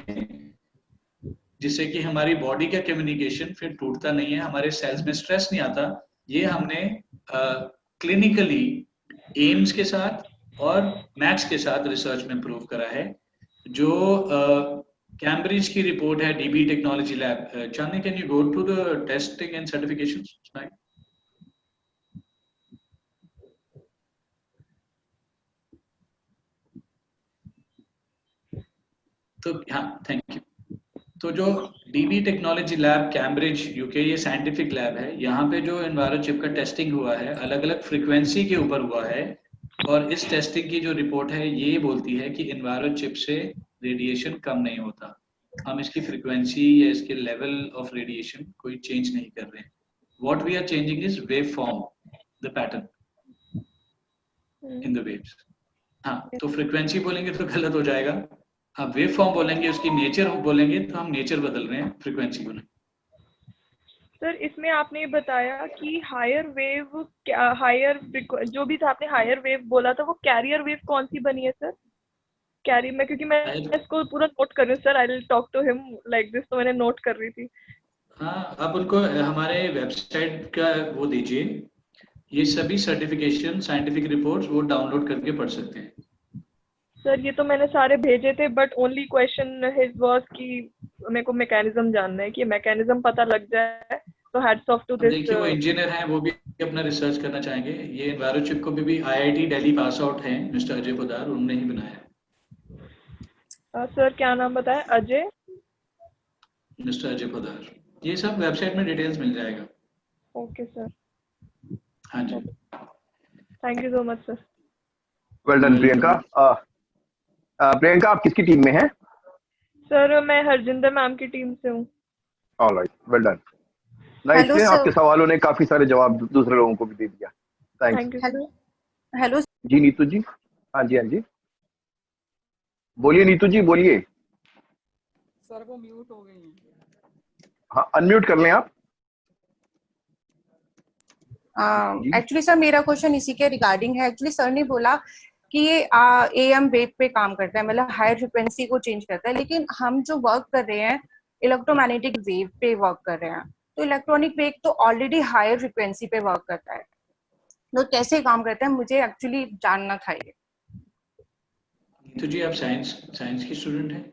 जिससे कि हमारी बॉडी का कम्युनिकेशन फिर टूटता नहीं है, हमारे सेल्स में स्ट्रेस नहीं आता। ये हमने क्लिनिकली एम्स के साथ और मैक्स के साथ रिसर्च में प्रूव करा है। जो कैम्ब्रिज की रिपोर्ट है DB technology lab. Chandni, can you go to the testing and certification slide? तो हाँ, थैंक यू। तो जो DB technology lab Cambridge UK, ये साइंटिफिक लैब है, यहाँ पे जो एनवायरनमेंट चिप का टेस्टिंग हुआ है अलग अलग फ्रीक्वेंसी के ऊपर हुआ है, और इस टेस्टिंग की जो रिपोर्ट है ये बोलती है कि एनवायरनमेंट चिप से रेडिएशन कम नहीं होता। हम इसकी फ्रीक्वेंसी या इसके लेवल ऑफ रेडिएशन कोई चेंज नहीं कर रहे हैं। What we are changing is wave form, the pattern in the waves. हाँ, तो फ्रीक्वेंसी बोलेंगे तो गलत हो जाएगा, आप वेव फॉर्म बोलेंगे, उसकी नेचर बोलेंगे तो हम नेचर बदल रहे हैं, फ्रीक्वेंसी को नहीं। सर इसमें आपने बताया कि हायर वेव, हायर जो भी था आपने हायर वेव बोला था, वो कैरियर वेव कौन सी बनी है सर? कैरी में, क्योंकि मैं इसको पूरा नोट कर रही हूँ sir, I will talk to him like this, तो मैंने नोट कर रही थी। हाँ, आप उनको हमारे वेबसाइट का वो दीजिए, ये सभी सर्टिफिकेशन साइंटिफिक रिपोर्ट्स वो डाउनलोड करके पढ़ सकते हैं। सर ये तो मैंने सारे भेजे थे, but only question his was कि मेरे को मैकेनिज्म जानना है, कि मैकेनिज्म पता लग जाए तो हैट्स ऑफ टू दिस। देखिए वो इंजीनियर हैं, वो भी अपना रिसर्च करना चाहेंगे। ये एनवायरनमेंट चिप को भी आईआईटी दिल्ली पास आउट हैं मिस्टर अजय पोदार, उन्होंने ही बनाया। सर क्या नाम बताया? अजय? मिस्टर अजय पोदार। ये सब वेबसाइट में डिटेल्स मिल जाएगा। Okay sir. हाँ जी, thank you so much sir. Well done Priyanka. Priyanka आप किसकी टीम में हैं? सर मैं हरजिंदर मैम की टीम से हूँ। Alright, well done. नाइस, आपके सवालों ने काफी सारे जवाब दूसरे लोगों को भी दे दिया। Thank you. हेलो जी नीतू जी। हाँ जी, हाँ जी, बोलिए नीतू जी, बोलिए। सर को म्यूट हो गई है। हाँ, अनम्यूट कर लें आप। एक्चुअली सर मेरा क्वेश्चन इसी के रिगार्डिंग है। एक्चुअली सर ने बोला कि ये एएम वेव पे काम करता है, मतलब हायर फ्रिक्वेंसी को चेंज करता है, लेकिन हम जो वर्क कर रहे हैं इलेक्ट्रोमैग्नेटिक वेव पे वर्क कर रहे हैं, तो इलेक्ट्रॉनिक वेव तो ऑलरेडी हायर फ्रिक्वेंसी पे वर्क करता है, तो कैसे काम करता है मुझे एक्चुअली जानना था ये। तो जी आप साइंस की स्टूडेंट हैं?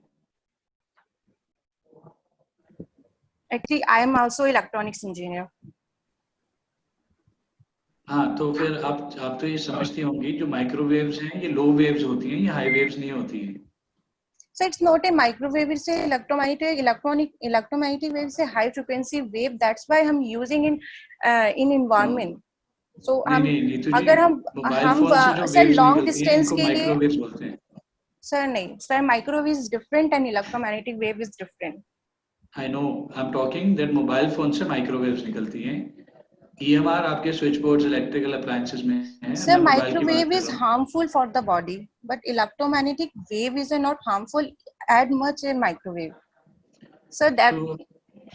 Actually I am also electronics engineer. हाँ, तो फिर आप तो ये समझती होंगी जो माइक्रोवेव्स हैं ये लो वेव्स होती हैं, ये हाई वेव्स नहीं होती हैं। So it's not a microwave, it's a electromagnetic wave, से high frequency wave. That's why हम using in environment. So हम अगर हम सर long distance के लिए, सर नहीं sir, microwave is different and electromagnetic wave is different. I know, I'm talking that mobile phone से माइक्रोवेव्स निकलती हैं। EMR आपके स्विच बोर्ड्स इलेक्ट्रिकल अप्लायंसेस में है। Sir, microwave is harmful for the body, but electromagnetic wave is not harmful as much as microwave. Sir, that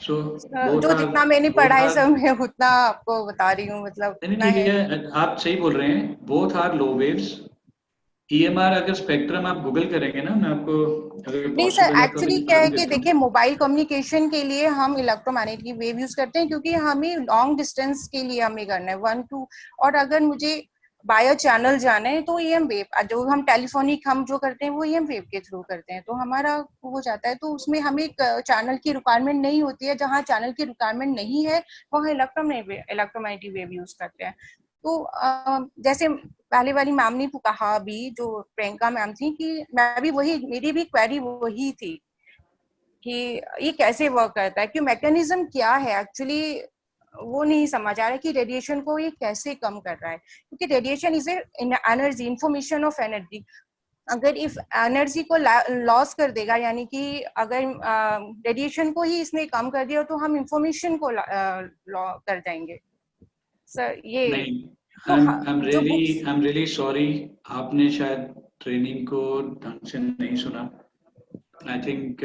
जो जितना मैंने पढ़ा है सर मैं उतना आपको बता रही हूँ, मतलब ठीक है, आप सही बोल रहे हैं। Both are low waves. EMR अगर स्पेक्ट्रम आप गूगल करेंगे ना, मैं आपको नहीं सर, एक्चुअली क्या है कि देखिए मोबाइल कम्युनिकेशन के लिए हम इलेक्ट्रोमैग्नेटिक वेव यूज करते हैं, क्योंकि हमें लॉन्ग डिस्टेंस के लिए हमें करना है 1 2, और अगर मुझे बायो चैनल जाना है तो EM वेव, जो हम टेलीफोनिक हम जो करते हैं वो EM वेव के थ्रू करते हैं, तो हमारा हो जाता है। तो उसमें हमें एक चैनल की रिक्वायरमेंट नहीं होती है, जहाँ चैनल की रिक्वायरमेंट नहीं है वहाँ इलेक्ट्रोमैग्नेटिक वेव यूज करते हैं। तो जैसे पहले वाली मैम ने कहा अभी, जो प्रियंका मैम थी, कि मैं भी वही, मेरी भी क्वेरी वही थी कि ये कैसे वर्क करता है, कि मैकेनिज्म क्या है एक्चुअली, वो नहीं समझ आ रहा है कि रेडिएशन को ये कैसे कम कर रहा है। क्योंकि radiation is energy, information of energy. अगर इफ एनर्जी को लॉस कर देगा, यानी कि अगर रेडिएशन को ही इसने कम कर दिया तो हम इंफॉर्मेशन को कर जाएंगे सर। ये नहीं, तो I'm जो बुक्स, I'm really sorry, आपने शायद ट्रेनिंग को ढंग से नहीं सुना। आई थिंक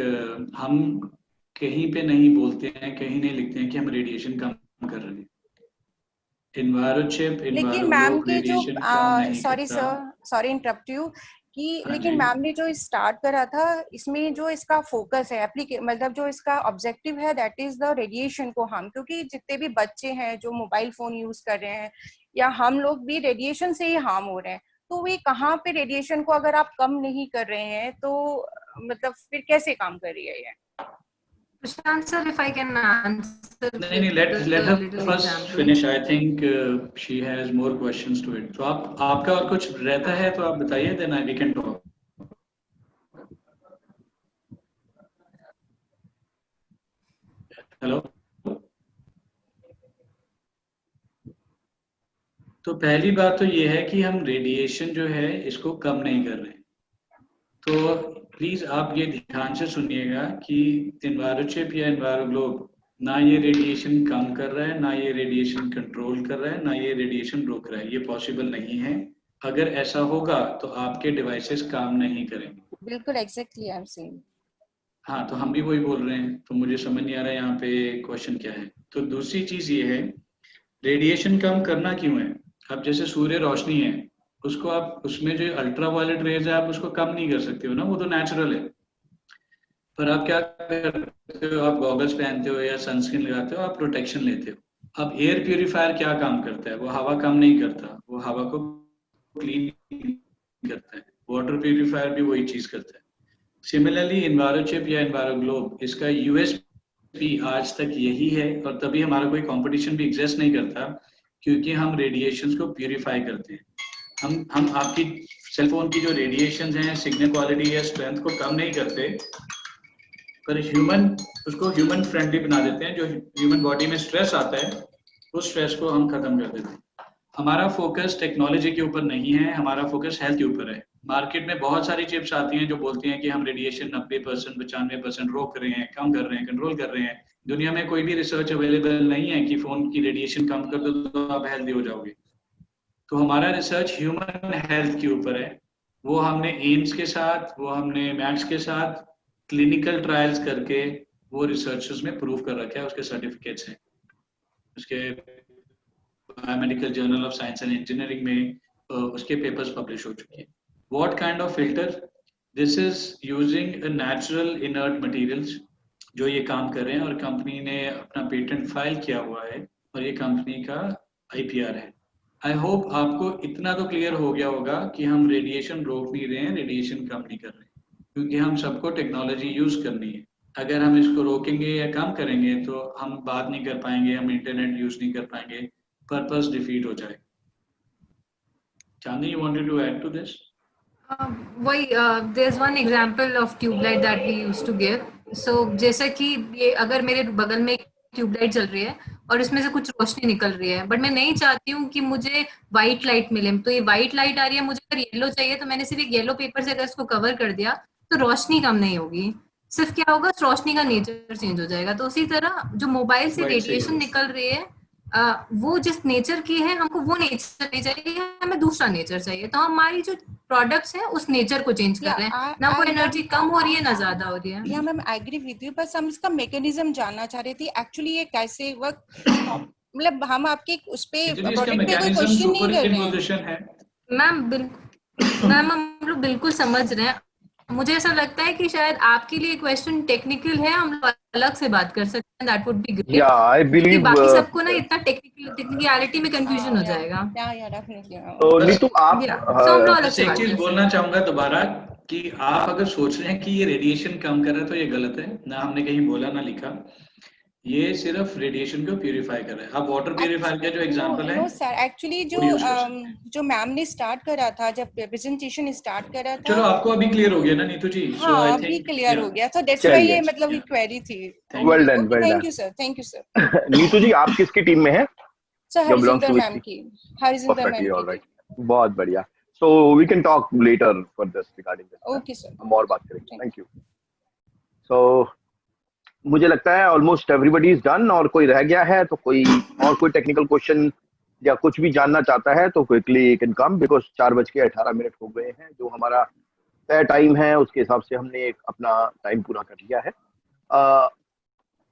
हम कहीं पे नहीं बोलते हैं, कहीं नहीं लिखते हैं कि हम रेडिएशन कम कर रहे हैं। एनवायरोचिप, लेकिन मैम एनवायरोग्लोब के जो रेडिएशन कम नहीं सॉरी करता। सर, सॉरी इंटरप्ट यू, कि हाँ लेकिन जी। मैम ने जो स्टार्ट करा था, इसमें जो इसका फोकस है मतलब जो इसका ऑब्जेक्टिव है, दैट इज द रेडिएशन को हम, क्योंकि जितने भी बच्चे हैं जो मोबाइल फोन यूज कर रहे हैं, या हम लोग भी रेडिएशन से ही हार्म हो रहे हैं, तो वे कहाँ पे रेडिएशन को अगर आप कम नहीं कर रहे हैं तो मतलब फिर कैसे काम कर रही है ये? Prashant sir, if I can answer नहीं, with let a her little first example. finish. I think she has more questions to it. तो आपका और कुछ रहता है तो आप बताइए, then we can talk. Hello. तो पहली बात तो ये है कि हम रेडिएशन जो है इसको कम नहीं कर रहे। तो प्लीज आप ये ध्यान से सुनिएगा कि एनवायरोचिप या एनवायरोग्लोब ना ये रेडिएशन कम कर रहा है, ना ये रेडिएशन कंट्रोल कर रहा है, ना ये रेडिएशन रोक रहा है। ये पॉसिबल नहीं है। अगर ऐसा होगा तो आपके डिवाइसेस काम नहीं करेंगे। बिल्कुल एग्जैक्टली आई एम सेइंग। हाँ, तो हम भी वही बोल रहे हैं, तो मुझे समझ नहीं आ रहा है यहाँ पे क्वेश्चन क्या है। तो दूसरी चीज ये है, रेडिएशन कम करना क्यों है। अब जैसे सूर्य रोशनी है, उसको आप, उसमें जो अल्ट्रा वायलेट रेज है, आप उसको कम नहीं कर सकते हो ना, वो तो नेचुरल है। पर आप क्या करते हो, आप गॉगल्स पहनते हो या सनस्क्रीन लगाते हो, आप प्रोटेक्शन लेते हो। अब एयर प्यूरिफायर क्या काम करता है, वो हवा कम नहीं करता, वो हवा को क्लीन करता है। वाटर प्यूरिफायर भी वही चीज करता है। सिमिलरली एनवायरोचिप या एनवायरोग्लोब, इसका यूएसपी आज तक यही है, और तभी हमारा कोई कंपटीशन भी एग्जिस्ट नहीं करता, क्योंकि हम रेडिएशंस को प्यूरिफाई करते हैं। हम आपकी सेलफोन की जो रेडिएशंस हैं, सिग्नल क्वालिटी या स्ट्रेंथ को कम नहीं करते, पर उसको ह्यूमन फ्रेंडली बना देते हैं। जो ह्यूमन बॉडी में स्ट्रेस आता है, उस स्ट्रेस को हम खत्म कर देते हैं। हमारा फोकस टेक्नोलॉजी के ऊपर नहीं है, हमारा फोकस हेल्थ के ऊपर है। मार्केट में बहुत सारी चिप्स आती हैं जो बोलती हैं कि हम रेडिएशन 90%, 95% रोक रहे हैं, कम कर रहे हैं, कंट्रोल कर रहे हैं। दुनिया में कोई भी रिसर्च अवेलेबल नहीं है कि फोन की रेडिएशन कम कर दो तो आप हेल्दी हो जाओगे। तो हमारा रिसर्च ह्यूमन हेल्थ के ऊपर है। वो हमने एम्स के साथ, वो हमने मैक्स के साथ क्लिनिकल ट्रायल्स करके वो रिसर्चर्स में प्रूव कर रखा है, उसके सर्टिफिकेट्स हैं, उसके biomedical journal of science and engineering में उसके पेपर्स पब्लिश हो चुके हैं। What kind of filter, this is using natural inert materials जो ये काम कर रहे हैं, और कंपनी ने अपना पेटेंट फाइल किया हुआ है, और ये कंपनी का IPR है। आई होप आपको इतना तो क्लियर हो गया होगा कि हम रेडिएशन रोक नहीं रहे हैं, रेडिएशन कम नहीं कर रहे हैं, क्योंकि हम सबको टेक्नोलॉजी यूज करनी है। अगर हम इसको रोकेंगे या कम करेंगे तो हम बात नहीं कर पाएंगे, हम इंटरनेट यूज नहीं कर पाएंगे, पर्पस डिफीट हो जाएगा। चांदनी, you wanted to add to this? There's one example of tube light that we used to give. So जैसा कि ये अगर मेरे बगल में एक ट्यूबलाइट जल रही है और इसमें से कुछ रोशनी निकल रही है, बट मैं नहीं चाहती हूँ कि मुझे व्हाइट लाइट मिले, तो ये व्हाइट लाइट आ रही है, मुझे अगर येलो चाहिए तो मैंने सिर्फ एक येलो पेपर से अगर इसको कवर कर दिया तो रोशनी कम नहीं होगी, सिर्फ क्या होगा, रोशनी का नेचर चेंज हो जाएगा। तो उसी तरह जो मोबाइल से रेडिएशन निकल रही है, वो जिस नेचर की है, हमको वो नेचर नहीं चाहिए, हमें दूसरा नेचर चाहिए। तो हमारी जो प्रोडक्ट्स हैं उस नेचर को चेंज कर रहे हैं, ना वो एनर्जी कम हो रही है ना ज्यादा हो रही है। या ma'am I agree with you, बस हम इसका मैकेनिज्म जानना चाह रही थी एक्चुअली ये कैसे वर्क, मतलब हम आपके उस पे प्रोडक्ट पे कोई क्वेश्चन नहीं कर रहे हैं मैम। बिल्कुल मैम, हम लोग बिल्कुल समझ रहे हैं। मुझे ऐसा लगता है कि शायद आपके लिए क्वेश्चन टेक्निकल है, हम लोग अलग से बात कर सकते हैं, दैट वुड बी ग्रेट, आई क्योंकि बिलीव बाकी सबको ना इतना टेक्निकलिटी में कंफ्यूजन हो जाएगा। तो बस नीतू आप सो हम लोग अलग बस से एक बात चीज कर बोलना चाहूंगा दोबारा कि आप अगर सोच रहे हैं कि ये रेडिएशन कम कर रहा है तो ये गलत है। ना हमने कहीं बोला ना लिखा, ये सिर्फ रेडिएशन को प्यूरिफाई कर रहा है। अब वाटर प्यूरिफायर का जो एग्जांपल है नो सर, एक्चुअली वो यूज कर सकते हैं। जो मैम ने स्टार्ट करा था, जब प्रेजेंटेशन स्टार्ट करा था, चलो आपको अभी क्लियर हो गया ना नीतू जी? सो आई हाँ अभी थिंक क्लियर हो गया, तो दैट्स व्हाई चलिए, ये मतलब ये Yeah. क्वेरी थी। Thank well you. Done, okay, well thank done. You sir, thank you sir. Neetu ji आप किसकी टीम में हैं? सर जो बिलोंग्स हरिजिंदर टू मैम की, हरिजिंदर मैम परफेक्टली की ऑलराइट, टीम। बहुत बढ़िया। So we can talk later for this regarding this, okay sir, हम और बात करेंगे। Thank you. सो मुझे लगता है ऑलमोस्ट एवरीबडी इज डन, और कोई रह गया है तो कोई और कोई टेक्निकल क्वेश्चन या कुछ भी जानना चाहता है तो क्विकली कैन कम, बिकॉज 4:18 हो गए हैं, जो हमारा तय टाइम है उसके हिसाब से हमने अपना टाइम पूरा कर लिया है।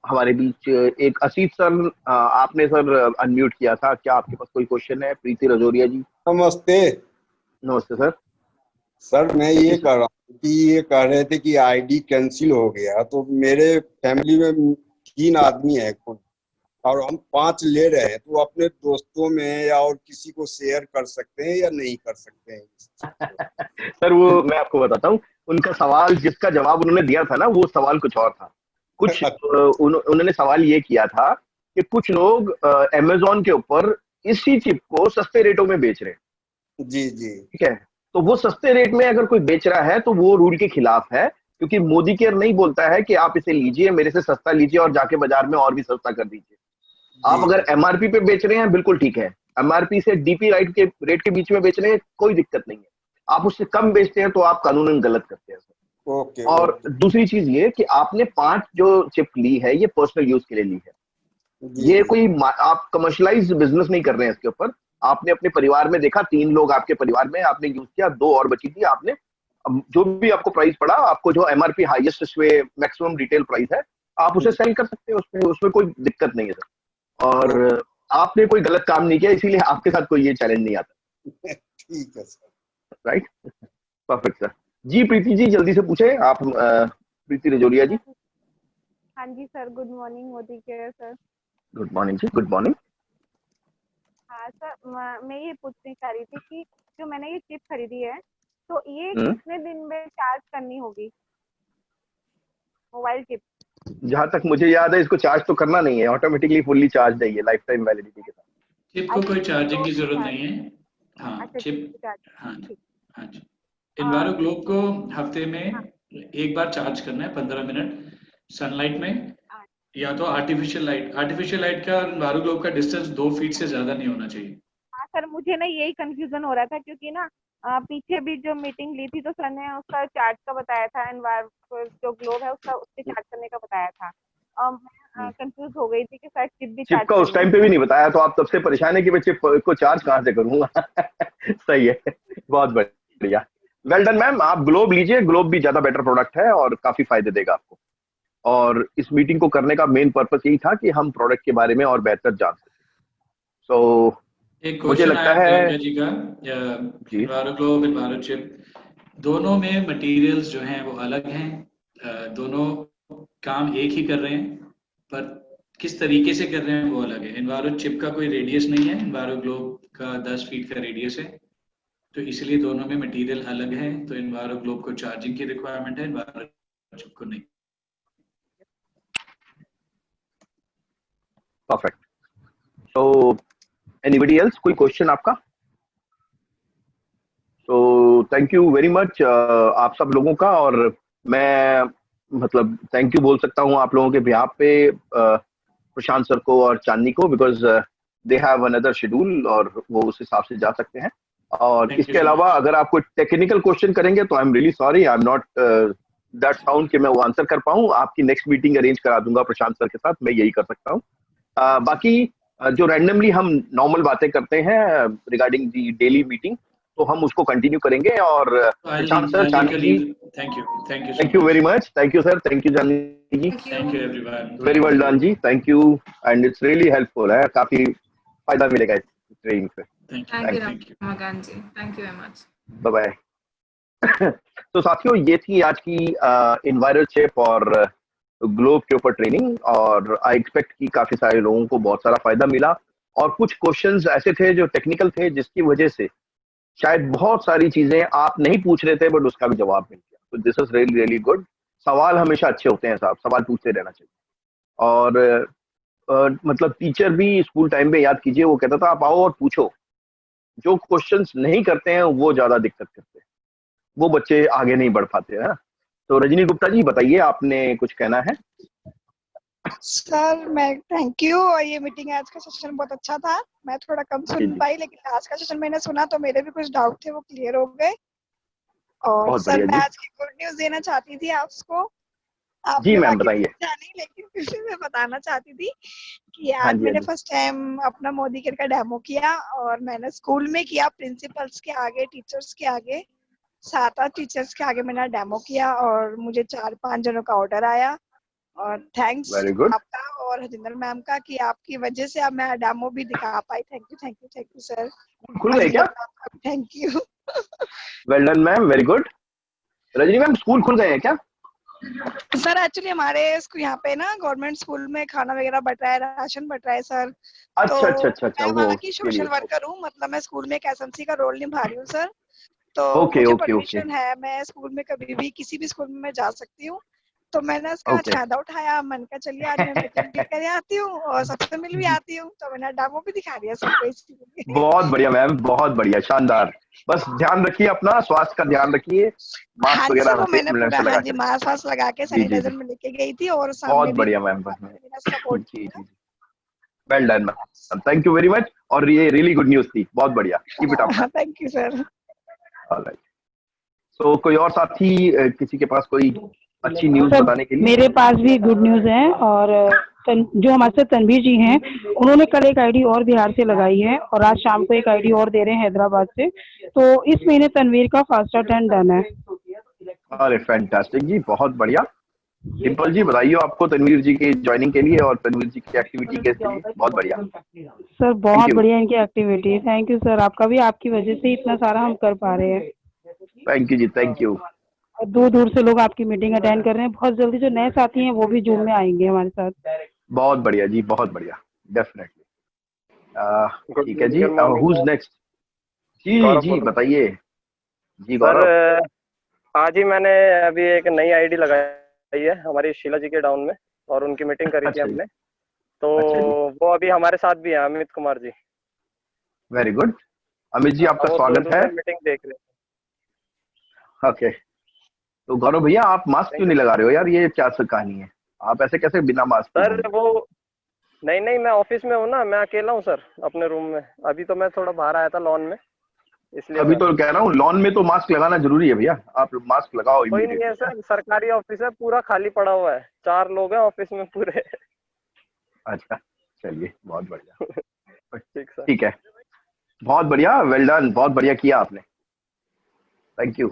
हमारे बीच एक असीत सर, आपने सर अनम्यूट किया था, क्या आपके पास कोई क्वेश्चन है? प्रीति रजौरिया जी। नमस्ते नमस्ते सर। सर, मैं ये कह रहा हूँ कि ये कह रहे थे कि आईडी कैंसिल हो गया, तो मेरे फैमिली में 3 आदमी है कुल, और हम 5 ले रहे हैं, तो अपने दोस्तों में या और किसी को शेयर कर सकते हैं या नहीं कर सकते हैं? सर वो मैं आपको बताता हूँ, उनका सवाल जिसका जवाब उन्होंने दिया था ना, वो सवाल कुछ और था। कुछ उन्होंने सवाल ये किया था कि कुछ लोग अमेजोन के ऊपर इसी चिप को सस्ते रेटों में बेच रहे हैं। जी जी, ठीक है, तो वो सस्ते रेट में अगर कोई बेच रहा है तो वो रूल के खिलाफ है, क्योंकि मोदी केयर नहीं बोलता है कि आप इसे लीजिए, मेरे से सस्ता लीजिए और जाके बाजार में और भी सस्ता कर दीजिए। आप अगर एमआरपी पे बेच रहे हैं बिल्कुल ठीक है, एमआरपी से डीपी राइट के रेट के बीच में बेच रहे हैं कोई दिक्कत नहीं है। आप उससे कम बेचते हैं तो आप कानूनन गलत करते हैं। ओके। और दूसरी चीज ये कि आपने 5 जो चिप ली है ये पर्सनल यूज के लिए ली है, ये कोई आप कमर्शलाइज बिजनेस नहीं कर रहे हैं इसके ऊपर। आपने अपने परिवार में देखा 3 लोग आपके परिवार में, आपने यूज किया, 2 और बची थी, आपने जो भी आपको प्राइस पड़ा, आपको जो MRP highest maximum retail price है, आप उसे सेल कर सकते हैं, उसमें कोई दिक्कत नहीं है सर। और आपने कोई गलत काम नहीं किया, इसीलिए आपके साथ कोई ये चैलेंज नहीं आता। ठीक है सर। Right, perfect sir. जी प्रीति जी जल्दी से पूछे आप, प्रीति रजौरिया जी। हाँ जी sir, good morning Modi care sir. Good morning जी, गुड मॉर्निंग। हाँ सर, मैं ये पूछना चाह रही थी कि जो मैंने ये चिप खरीदी है तो ये कितने दिन में चार्ज करनी होगी, मोबाइल चिप? जहां तक मुझे याद है इसको चार्ज तो करना नहीं है, ऑटोमेटिकली फुल्ली चार्ज है ये लाइफ टाइम वैलिडिटी के साथ। चिप को कोई चार्जिंग की जरूरत नहीं है। हाँ चिप, हाँ हाँ जी। इन्वायरो ग्लोब को हफ्ते में एक बार चार्ज करना है 15 मिनट सनलाइट में, या तो आर्टिफिशियल लाइट का इन्वायरो ग्लोब का डिस्टेंस 2 फीट से ज्यादा नहीं होना चाहिए। हाँ सर, मुझे ना यही कंफ्यूजन हो रहा था, क्योंकि ना पीछे भी जो मीटिंग ली थी तो सर ने उसका चार्ज का बताया था, एनवायरमेंट जो ग्लोब है उसका, उसके चार्ज करने का बताया था। मैं कंफ्यूज हो गई थी कि सर चिप भी चिप का उस टाइम पे भी नहीं बताया, तो आप तब से परेशान है कि मैं चिप को चार्ज कहाँ से करूंगा। सही है, बहुत बढ़िया, वेल डन मैम। आप ग्लोब लीजिए, ग्लोब भी ज्यादा बेटर प्रोडक्ट है और काफी फायदे देगा आपको। और इस मीटिंग को करने का मेन पर्पस यही था कि हम प्रोडक्ट के बारे में और बेहतर जान सकें। सो एक मुझे क्वेश्चन लगता आया है प्रियंका जी का, इन्वायरो ग्लोब इन्वायरो चिप दोनों में मटेरियल्स जो हैं वो अलग हैं, दोनों काम एक ही कर रहे हैं, पर किस तरीके से कर रहे हैं वो अलग है। इन्वायरो चिप का कोई रेडियस नहीं है, इन्वायरो ग्लोब का 10 फीट का रेडियस है, तो इसलिए दोनों में मटेरियल अलग है। तो इन्वायरो ग्लोब को चार्जिंग की रिक्वायरमेंट है, इन्वायरो चिप को नहीं। परफेक्ट। सो एनीबडी एल्स, कोई क्वेश्चन आपका? तो थैंक यू वेरी मच आप सब लोगों का, और मैं मतलब थैंक यू बोल सकता हूँ आप लोगों के बिहाफ पे प्रशांत सर को और चांदनी को, because they have another schedule और वो उस हिसाब से जा सकते हैं। और इसके अलावा अगर आप कोई टेक्निकल क्वेश्चन करेंगे तो I am really sorry, I am not that sound कि मैं वो आंसर कर पाऊँ। आपकी नेक्स्ट मीटिंग अरेंज करा दूंगा प्रशांत सर के साथ, मैं यही कर सकता हूँ। बाकी जो रैंडमली हम नॉर्मल बातें करते हैं रिगार्डिंग दी डेली मीटिंग, तो हम उसको कंटिन्यू करेंगे। और Prashant sir, Chandni ji, thank you very much, thank you sir, thank you Chandni ji, thank you everyone, very well done जी, thank you, and it's really helpful है, काफी फायदा मिलेगा इस ट्रेनिंग से। Thank you Ramakant ji, thank you very much, bye bye. तो साथियों, ये थी आज की इन्वायरल चिप और ग्लोब के ऊपर ट्रेनिंग, और आई एक्सपेक्ट कि काफी सारे लोगों को बहुत सारा फायदा मिला। और कुछ क्वेश्चंस ऐसे थे जो टेक्निकल थे, जिसकी वजह से शायद बहुत सारी चीजें आप नहीं पूछ रहे थे बट उसका भी जवाब मिल गया। तो this is really really good. सवाल हमेशा अच्छे होते हैं साहब, सवाल पूछते रहना चाहिए। और मतलब टीचर भी स्कूल टाइम पे याद कीजिए, वो कहता था आप आओ और पूछो। जो क्वेश्चंस नहीं करते हैं वो ज्यादा दिक्कत करते हैं, वो बच्चे आगे नहीं बढ़ पाते हैं। तो रजनी गुप्ता जी बताइए, आपने कुछ कहना है? सर मैं थैंक यू, और ये मीटिंग आज का सेशन बहुत अच्छा था। मैं थोड़ा कम सुन पाई, लेकिन आज का सेशन मैंने सुना तो मेरे भी कुछ डाउट थे वो क्लियर हो गए। और बहुत सर बढ़िया मैं जी। आज की गुड न्यूज देना चाहती थी आपको। जी आपने मैम बाकी बताइए। पूछा नहीं, लेकिन फिर भी मैं बताना चाहती थी कि हाँ आज जी, हाँ मैंने जी। फर्स्ट टाइम अपना मोदी केयर का डेमो किया, और मैंने स्कूल में किया, प्रिंसिपल्स के आगे, टीचर्स के आगे, 7-8 टीचर्स के आगे मैंने डेमो किया, और मुझे 4-5 जनों का ऑर्डर आया। और थैंक्स वेरी गुड। आपका और हजिंदर मैम का कि आपकी वजह से अब मैं डेमो भी दिखा पाई। Thank you, thank you, thank you sir. खुल गए क्या? Thank you. Well done ma'am, very good. Rajni ma'am, school खुल गए हैं क्या? सर एक्चुअली हमारे यहाँ पे ना गवर्नमेंट स्कूल में खाना वगैरह बट रहा है, राशन बट रहा है सर। अच्छा तो अच्छा अच्छा अच्छा, मैं वो वहाँ की उसके लिए। सोशल वर्कर हूँ, मतलब मैं स्कूल में एक एसएमसी का रोल निभा रही हूँ सर। तो ओके मुझे ओके ओके परमिशन है, मैं स्कूल में कभी भी किसी भी स्कूल में मैं जा सकती हूँ। तो मैंने इसका ओके। फायदा उठाया, मन का चलिए आज मैं मीटिंग भी कर आती हूँ और सबसे मिल भी आती हूँ, तो मैंने डेमो भी दिखा दिया सबको इसलिए। बहुत बढ़िया मैम, बहुत बढ़िया, शानदार। बस ध्यान रखिए, अपना स्वास्थ्य का ध्यान रखिए, हाँ मास्क जी वगैरह सर, वो मैंने मिनट पूरा से हाँ लगा जी के। मास्क वास्क लगा के जी जी सैनिटाइजर जी, में लेके गई थी, और बहुत सामने भी बढ़िया मैम। मेरा सपोर्ट जी जी जी, well done ma'am, thank you very much. और ये रियली गुड न्यूज थी, बहुत बढ़िया, keep it up ma'am. Thank you sir. Alright. So कोई और साथी, किसी के पास कोई अच्छी न्यूज सर बताने के लिए? मेरे पास भी गुड न्यूज़ है, और जो हमारे साथ तनवीर जी हैं, उन्होंने कल एक आईडी और बिहार से लगाई है, और आज शाम को एक आईडी और दे रहे हैं हैदराबाद से। तो इस महीने तनवीर का फास्टर टर्न डन है। अरे फैंटास्टिक जी, बहुत बढ़िया। डिम्पल जी बताइए आपको तनवीर जी की ज्वाइनिंग के लिए और तनवीर जी की एक्टिविटी के लिए। बहुत बढ़िया सर, बहुत बढ़िया इनकी एक्टिविटी। थैंक यू सर, आपका भी, आपकी वजह से इतना सारा हम कर पा रहे हैं। Thank you ji, thank you. और दूर दूर से लोग आपकी मीटिंग अटेंड कर रहे हैं। बहुत जल्दी जो नए साथी हैं वो भी जूम में आएंगे हमारे साथ। बहुत बढ़िया जी, बहुत बढ़िया, डेफिनेटली। ठीक है जी, गुड मॉर्निंग हुज सर। नेक्स्ट? जी गौरव जी बोल रहा बताइए जी। हूँ गौरव, सर। आज ही मैंने अभी एक नई आईडी लगाई है हमारी शीला जी के डाउन में, और उनकी मीटिंग करी थी अच्छा जी, हमने। तो अच्छा जी, वो अभी हमारे साथ भी है, अमित कुमार जी। Very good. अमित जी आपका वो दूर स्वागत दूर है। से मीटिंग देख रहे ओके, तो गौरव भैया आप मास्क क्यों हैं। नहीं लगा रहे हो यार, ये क्या कहानी है? आप ऐसे कैसे बिना मास्क के सर घूम रहे वो नहीं नहीं, मैं ऑफिस में हूँ ना, मैं अकेला हूँ सर अपने रूम में। अभी तो मैं थोड़ा बाहर आया था लॉन में, हो? इसलिए अभी सर। तो कह रहा हूँ, लॉन में तो मास्क लगाना जरूरी है भैया, आप मास्क लगाओ कोई नहीं है इमीडिएटली। सर, सरकारी ऑफिस है, पूरा खाली पड़ा हुआ है, 4 लोग हैं ऑफिस में पूरे। अच्छा, चलिए बहुत बढ़िया। ठीक सर। ठीक है, बहुत बढ़िया, वेल डन, बहुत बढ़िया किया आपने, थैंक यू।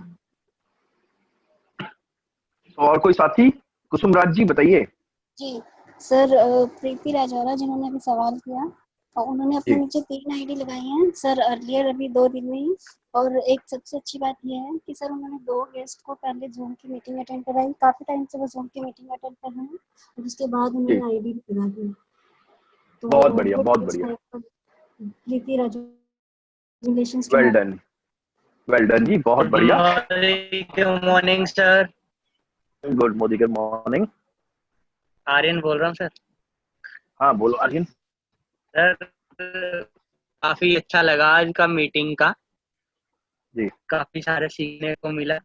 तो और कोई साथी? कुसुम राज जी बताइए। जी सर, प्रीति राजौरा जिन्होंने अभी सवाल किया, और उन्होंने अपने जी नीचे 3 आईडी लगाई हैं सर अर्लियर, अभी 2 दिन में ही। और एक सबसे अच्छी बात यह है कि सर उन्होंने 2 गेस्ट को पहले जूम की मीटिंग अटेंड कराई, काफी टाइम से वो जूम की मीटिंग अटेंड कर रहे हैं, और उसके बाद जी, उन्होंने आईडी भी लगा दी। तो बहुत बढ़िया, गुड बहुत न्यूज़ बढ़िया, है Preeti Rajaura, relations to well have. Done, well done जी, बहुत बढ़िया। Good morning sir. Good morning, good morning. Aryan बोल रहा हूँ सर। हाँ बोलो आर्यन। सर काफी अच्छा लगा आज का मीटिंग का, जी काफी सारे सीखने को मिला।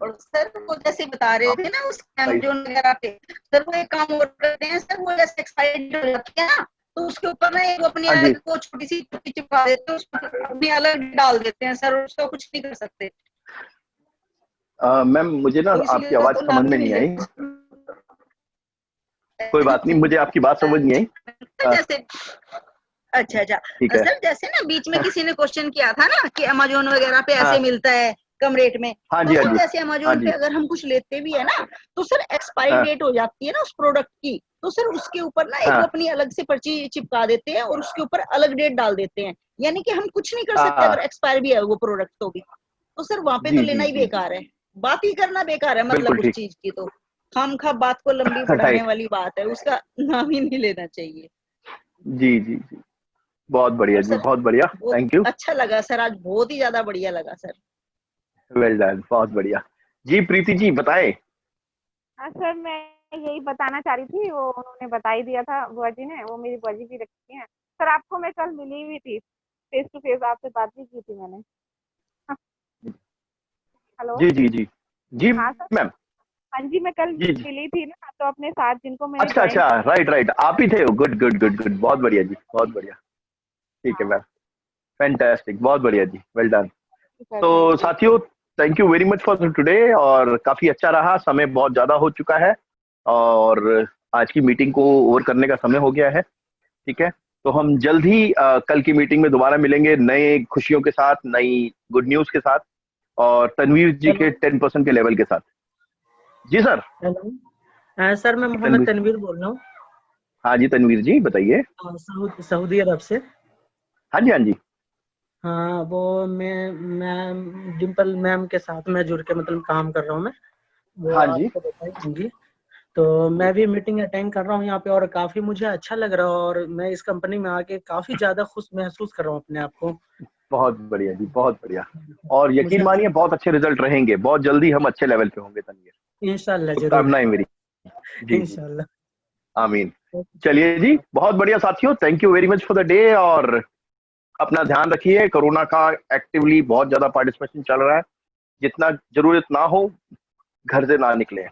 और सर वो जैसे बता रहे थे ना उस एमेजोन वगैरह पे, सर वो एक काम और करते हैं सर, वो जैसे एक्सपायरी हो जाती है ना, तो उसके ऊपर ना एक अपनी हाँ जी, अलग को छोटी सी पट्टी चिपका देते हैं, उस पर अपनी अलग डाल देते हैं सर, उसको कुछ नहीं कर सकते। मैम मुझे ना तो आपकी इसलिए आवाज तो समझ लाभ में भी नहीं आई। मिलेगा कोई बात नहीं, मुझे आपकी बात समझ नहीं आई। जैसे। अच्छा ठीक है। सर, जैसे ना बीच में किसी ने क्वेश्चन किया था ना कि अमेजोन वगैरह पे ऐसे हाँ मिलता है कम रेट में, हाँ तो जी, हाँ सर जी, जैसे हाँ अमेजोन पे जी, अगर हम कुछ लेते भी है ना, तो सर एक्सपायरी हाँ डेट हो जाती है ना उस प्रोडक्ट की, तो सर उसके ऊपर ना एक वो हाँ अपनी अलग से पर्ची चिपका देते हैं और उसके ऊपर अलग डेट डाल देते हैं, यानी कि हम कुछ नहीं कर सकते हाँ, अगर एक्सपायर भी है वो प्रोडक्ट तो भी। तो सर वहां पे जी तो जी लेना ही जी बेकार है, बात ही करना बेकार है, मतलब बिल्कुल उस ठीक। चीज की तो खामखा बात को लंबी बढ़ाने राइट। वाली बात है, उसका नाम ही नहीं लेना चाहिए। जी जी जी, बहुत बढ़िया और जी, सर बहुत बढ़िया, बहुत थैंक यू, अच्छा लगा सर, आज बहुत ही ज्यादा बढ़िया लगा सर। वेल डन, बहुत बढ़िया। जी प्रीति जी बताएं। हाँ सर, मैं यही बताना चाह रही थी, वो उन्होंने बता ही दिया था बुआ जी ने, वो मेरी बुआ जी भी रखी हैं सर। आपको मैं कल मिली हुई थी, फेस टू फेस आपसे बात भी की थी मैंने। हेलो। जी जी जी जी हाँ सर। मैम। हाँ जी, मैं कल जी जी, मिली थी ना, तो अपने साथ जिनको मैंने अच्छा ज्वाइन अच्छा, राइट राइट, आप ही थे, गुड गुड गुड गुड, बहुत बढ़िया जी, बहुत बढ़िया, ठीक है मैम, फैंटास्टिक, बहुत बढ़िया जी, वेल डन। सर, तो थैंक यू। साथियों, thank you very much for today, और काफी अच्छा रहा, समय बहुत ज्यादा हो चुका है और आज की मीटिंग को ओवर करने का समय हो गया है, ठीक है। तो हम जल्द ही कल की मीटिंग में दोबारा मिलेंगे नए खुशियों के साथ, नई गुड न्यूज के साथ, और तनवीर जी के 10% के लेवल के साथ। जी सर। हेलो सर, मैं मोहम्मद तनवीर, तनवीर बोल रहा हूँ। हाँ जी तनवीर जी बताइए। सऊदी अरब से। हाँ जी हाँ जी। हाँ, वो मैं डिम्पल मैम के साथ में जुड़ के मतलब काम कर रहा हूँ मैं, वो हाँ जी आपको बताई होंगी। तो मैं भी मीटिंग अटेंड कर रहा हूँ यहाँ पे, और काफी मुझे अच्छा लग रहा है, और मैं इस कंपनी में आके काफी ज्यादा खुश महसूस कर रहा हूँ अपने आप को। बहुत बढ़िया जी, बहुत बढ़िया, और मुझे यकीन मानिए बहुत अच्छे रिजल्ट रहेंगे, बहुत जल्दी हम अच्छे लेवल पे होंगे तनवीर, इंशाल्लाह जरूर, शुभकामनाएं मेरी। जी जी, इंशाल्लाह। आमीन। चलिए जी, बहुत बढ़िया साथियों, thank you very much for the day, और अपना ध्यान रखिए, कोरोना का एक्टिवली बहुत ज्यादा पार्टिसिपेशन चल रहा है, जितना जरूरत ना हो घर से ना निकले।